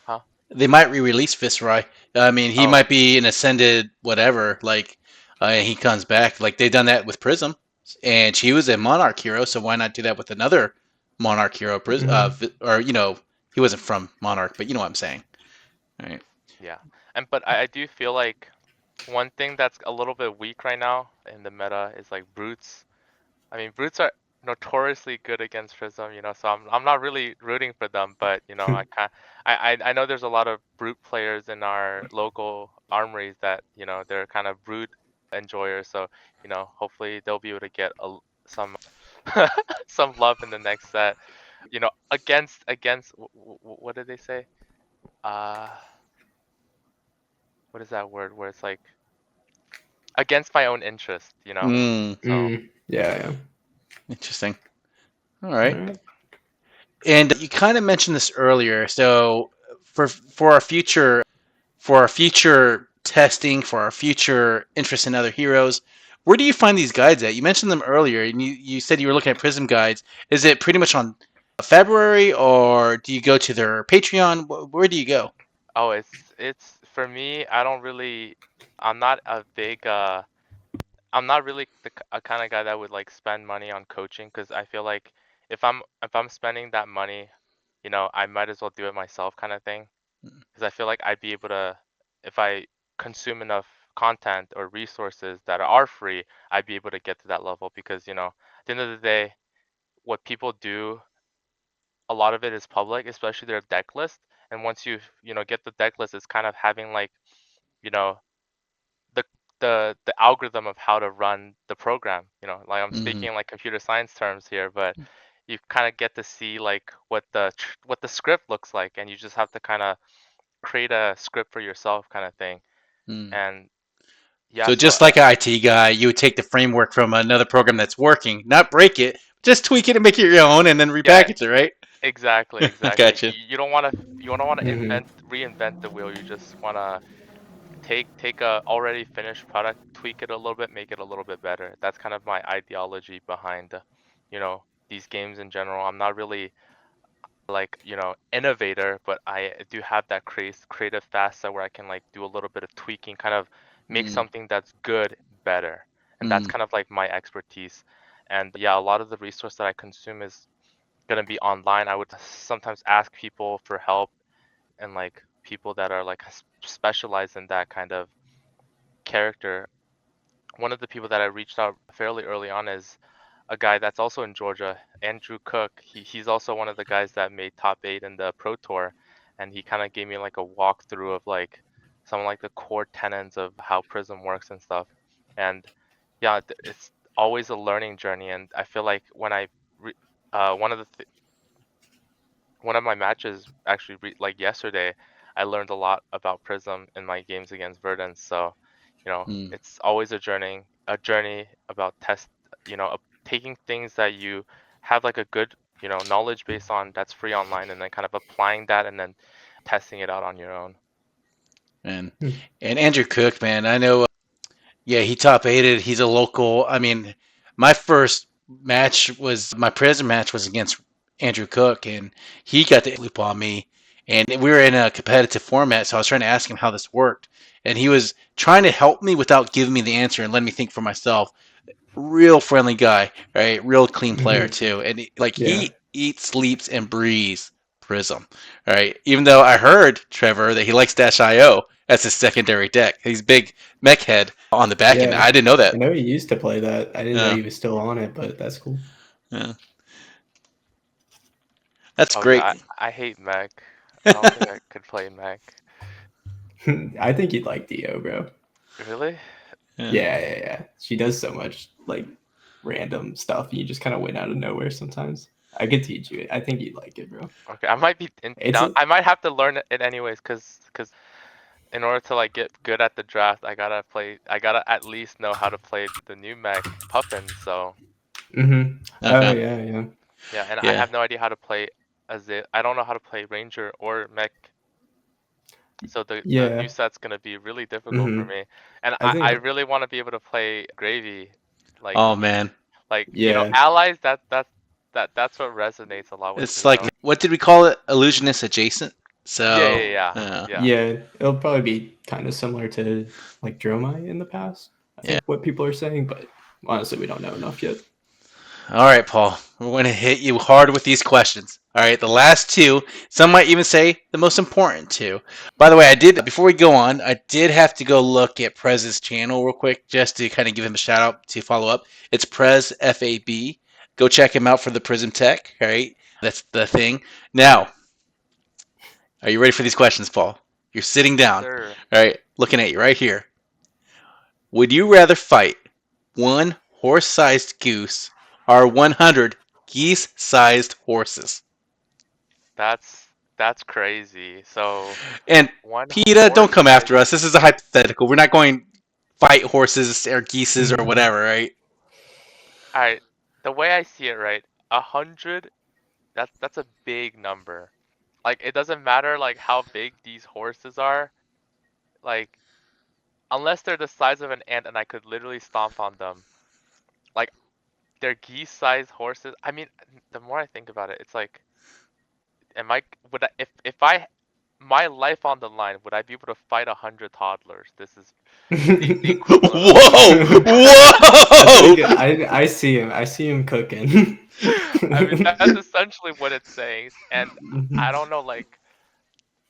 Huh? They might re-release Viscerai. I mean, he Oh, might be an ascended whatever. Like he comes back. Like they've done that with Prism, and she was a Monarch hero. So why not do that with another Monarch hero? Or he wasn't from Monarch, but you know what I'm saying, right? yeah. But I do feel like one thing that's a little bit weak right now in the meta is like brutes. I mean, brutes are notoriously good against Prism, so I'm not really rooting for them, but I know there's a lot of brute players in our local armories that, they're kind of brute enjoyers, so, hopefully they'll be able to get some some love in the next set, against what did they say? Uh, what is that word where it's like against my own interest. Mm, So Yeah. interesting. All All right. right. And you kind of mentioned this earlier. So for our future testing, for our future interest in other heroes, where do you find these guides at? You mentioned them earlier, and you said you were looking at Prism guides. Is it pretty much on February, or do you go to their Patreon? Where do you go? Oh, it's for me, I'm not a big I'm not really a kind of guy that would like spend money on coaching because I feel like if I'm spending that money, I might as well do it myself kind of thing. Because I feel like I'd be able to, if I consume enough content or resources that are free, I'd be able to get to that level because, at the end of the day, what people do, a lot of it is public, especially their deck list. And once you get the deck list, it's kind of having like, you know, the the algorithm of how to run the program. Like I'm Mm-hmm. speaking like computer science terms here, but you kind of get to see like what the script looks like, and you just have to kind of create a script for yourself, kind of thing. Mm. And yeah, So so just like an IT guy, you would take the framework from another program that's working, not break it, just tweak it and make it your own, and then yeah, repackage it, right? exactly, I exactly. gotcha. You don't want to Mm-hmm. reinvent the wheel. You just want to take a already finished product, tweak it a little bit, make it a little bit better. That's kind of my ideology behind, these games in general. I'm not really like, innovator, but I do have that creative facet where I can like do a little bit of tweaking, kind of make Mm, something that's good better. And that's mm, kind of like my expertise. And yeah, a lot of the resource that I consume is gonna be online. I would sometimes ask people for help and like people that are like specialized in that kind of character. One of the people that I reached out fairly early on is a guy that's also in Georgia, Andrew Cook. He's also one of the guys that made top 8 in the Pro Tour, and he kind of gave me like a walkthrough of like some like the core tenets of how Prism works and stuff. And yeah, it's always a learning journey, and I feel like when I re- one of the one of my matches actually like yesterday, I learned a lot about Prism in my games against Verdance. So, mm, it's always a journey about taking things that you have like a good, knowledge based on that's free online, and then kind of applying that and then testing it out on your own. and and Andrew Cook, man, I know. Yeah, he top aided. He's a local. I mean, my first my prison match was against Andrew Cook, and he got the loop on me. And we were in a competitive format, so I was trying to ask him how this worked, and he was trying to help me without giving me the answer and letting me think for myself. Real friendly guy, right? Real clean player Mm-hmm. too, and Yeah. he eats, sleeps, and breathes Prism, right? Even though I heard Trevor that he likes Dash IO as his secondary deck, he's big mech head on the back end. Yeah. I didn't know I that. know he used to play that. I didn't know Yeah, he was still on it, but that's cool. yeah, that's Oh yeah, great. I hate mech. I don't think I could play mech. I think you'd like Dio, bro. Really? Yeah, Yeah. She does so much like random stuff, and you just kind of win out of nowhere sometimes. I could teach you it. I think you'd like it, bro. Okay, I might be It's down. I might have to learn it anyways, cause in order to like get good at the draft, I gotta at least know how to play the new mech Puffin. So mm-hmm. Oh okay, yeah. yeah, and I yeah. have no idea how to play I don't know how to play Ranger or mech. So the Yeah. new set's gonna be really difficult for Hmm. me, and I I think. really want to be able to play Gravy, like Oh man, Yeah. allies. That's what resonates a lot with it's me. like what did we call it? Illusionist adjacent. Yeah, So yeah, yeah, yeah, yeah. Yeah. It'll probably be kind of similar to like Dromai in the past. I yeah. think what people are saying, but honestly, we don't know enough yet. All right, Paul. We're going to hit you hard with these questions. All right, the last two. Some might even say the most important two. By the way, I did before we go on. I did have to go look at Prez's channel real quick just to kind of give him a shout out to follow up. It's Prez FAB. Go check him out for the Prism Tech. All right, that's the thing. Now, are you ready for these questions, Paul? You're sitting Yes, down. sir. All right, looking at you right here. Would you rather fight one horse-sized goose or 100 geese-sized horses? That's crazy. So And one PETA, don't horse come size. after us. This is a hypothetical. We're not going fight horses or geeses or whatever, right? All right, the way I see it, right, 100. That's a big number. Like it doesn't matter like how big these horses are. Like unless they're the size of an ant and I could literally stomp on them. Like they're geese-sized horses. I mean, the more I think about it, it's like, am I would I if I my life on the line, would I be able to fight 100 toddlers? This is the equivalent of me. Whoa! I think Whoa! I see him. I see him cooking. I mean, that's essentially what it's saying, and I Mhm. don't know, like,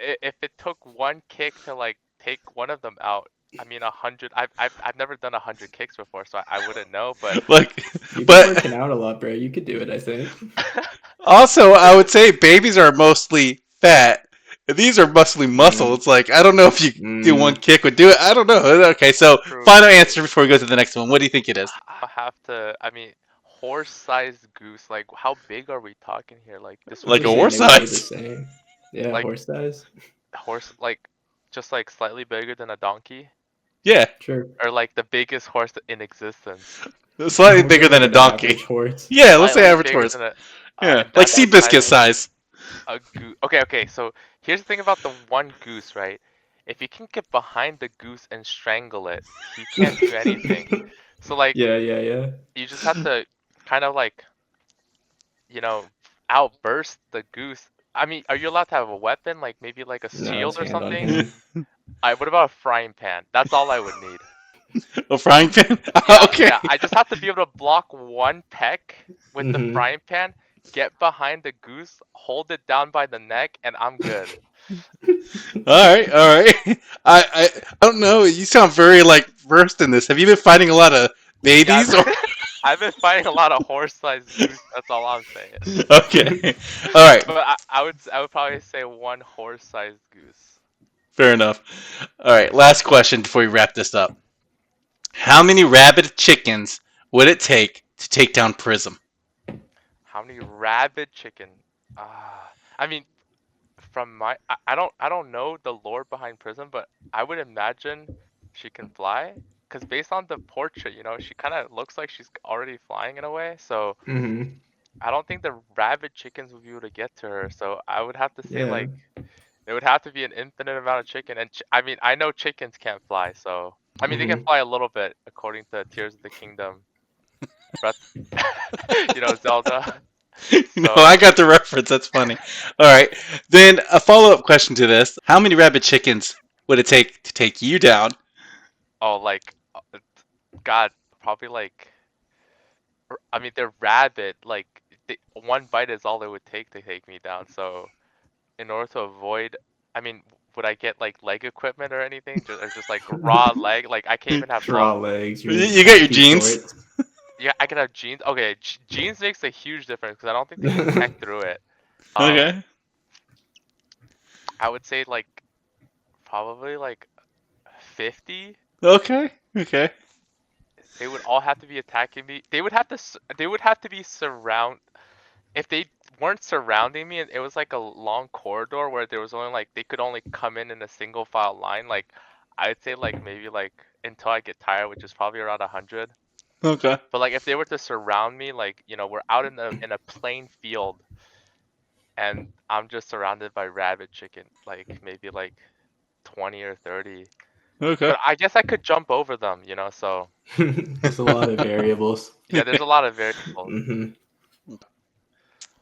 if it took one kick to like take one of them out. I mean, 100. I've never done 100 kicks before, so I wouldn't know. But Like, You've been but working out a lot, bro. You could do it, I think. also, I would say babies are mostly fat. And these are mostly muscle. Mm, It's like I don't know if you do one mm, kick would do it. I don't know. Okay, so true, final true. answer before we go to the next one. What do you think it is? I have to. I mean, horse-sized goose. Like, how big are we talking here? Like, this I'm would Like a just be saying horse they would be the size? same. Yeah, like horse size. like just like slightly bigger than a donkey, Yeah, Sure. or like the biggest horse in existence. slightly We'll go bigger like than a an donkey. average horse. Yeah, let's say Slightly average bigger horse. than a. Yeah, And like that's the Seabiscuit size of size. a goose. Okay, okay. So here's the thing about the one goose, right? If you can get behind the goose and strangle it, he can't do anything. So like, Yeah, yeah, yeah. you just have to kind of like, you know, outburst the goose. I mean, are you allowed to have a weapon, like maybe like a No, it's shield or hand on something? hand. What about a frying pan? That's all I would need. A frying pan? Yeah, Okay. yeah. I just have to be able to block one peck with the Hmm. frying pan, get behind the goose, hold it down by the neck, and I'm good. All right, all right. I don't know. You sound very like versed in this. Have you been fighting a lot of Yeah, babies or I've been fighting a lot of horse-sized goose. That's all I'm saying. Okay. All right. But I would probably say one horse-sized goose. Fair enough. All right, last question before we wrap this up. How many rabid chickens would it take down Prism? How many rabid chicken? I mean, from I don't know the lore behind Prism, but I would imagine she can fly. Because based on the portrait, she kind of looks like she's already flying in a way. So Hmm. I don't think the rabid chickens would be able to get to her. So I would have to say Yeah. like there would have to be an infinite amount of chicken. And I mean, I know chickens can't fly, so I mean they can Hmm. fly a little bit according to Tears of the Kingdom, Breath, Zelda. No, I So got the reference. That's funny. All right. Then a follow-up question to this. How many rabid chickens would it take to take you down? oh like God, probably like I mean they're rabid. Like one bite is all it would take to take me down. So in order to avoid, I mean, would I get like leg equipment or anything, or just like raw leg? Like I can't even have Raw gloves. legs, You your you got your khaki jeans. shorts. Yeah, I can have jeans. Okay, jeans makes a huge difference because I don't think they can peck through it. Um, Okay. I would say like probably like 50. Okay. Okay. They would all have to be attacking me. They would have to. They would have to be surround. If they weren't surrounding me and it was like a long corridor where there was only like they could only come in a single file line, like I'd say like maybe like until I get tired, which is probably around 100. Okay. But like if they were to surround me, like we're out in a plain field and I'm just surrounded by rabbit chicken, like maybe like 20 or 30. Okay. But I guess I could jump over them, you know, so There's a lot of variables. yeah, there's a lot of variables. Hmm.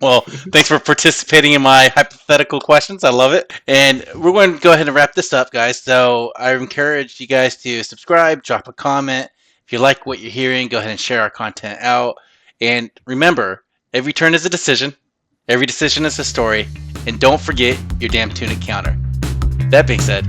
Well, thanks for participating in my hypothetical questions. I love it. And we're going to go ahead and wrap this up, guys. So I encourage you guys to subscribe, drop a comment. If you like what you're hearing, go ahead and share our content out. And remember, every turn is a decision, every decision is a story. And don't forget your damn tunic counter. That being said,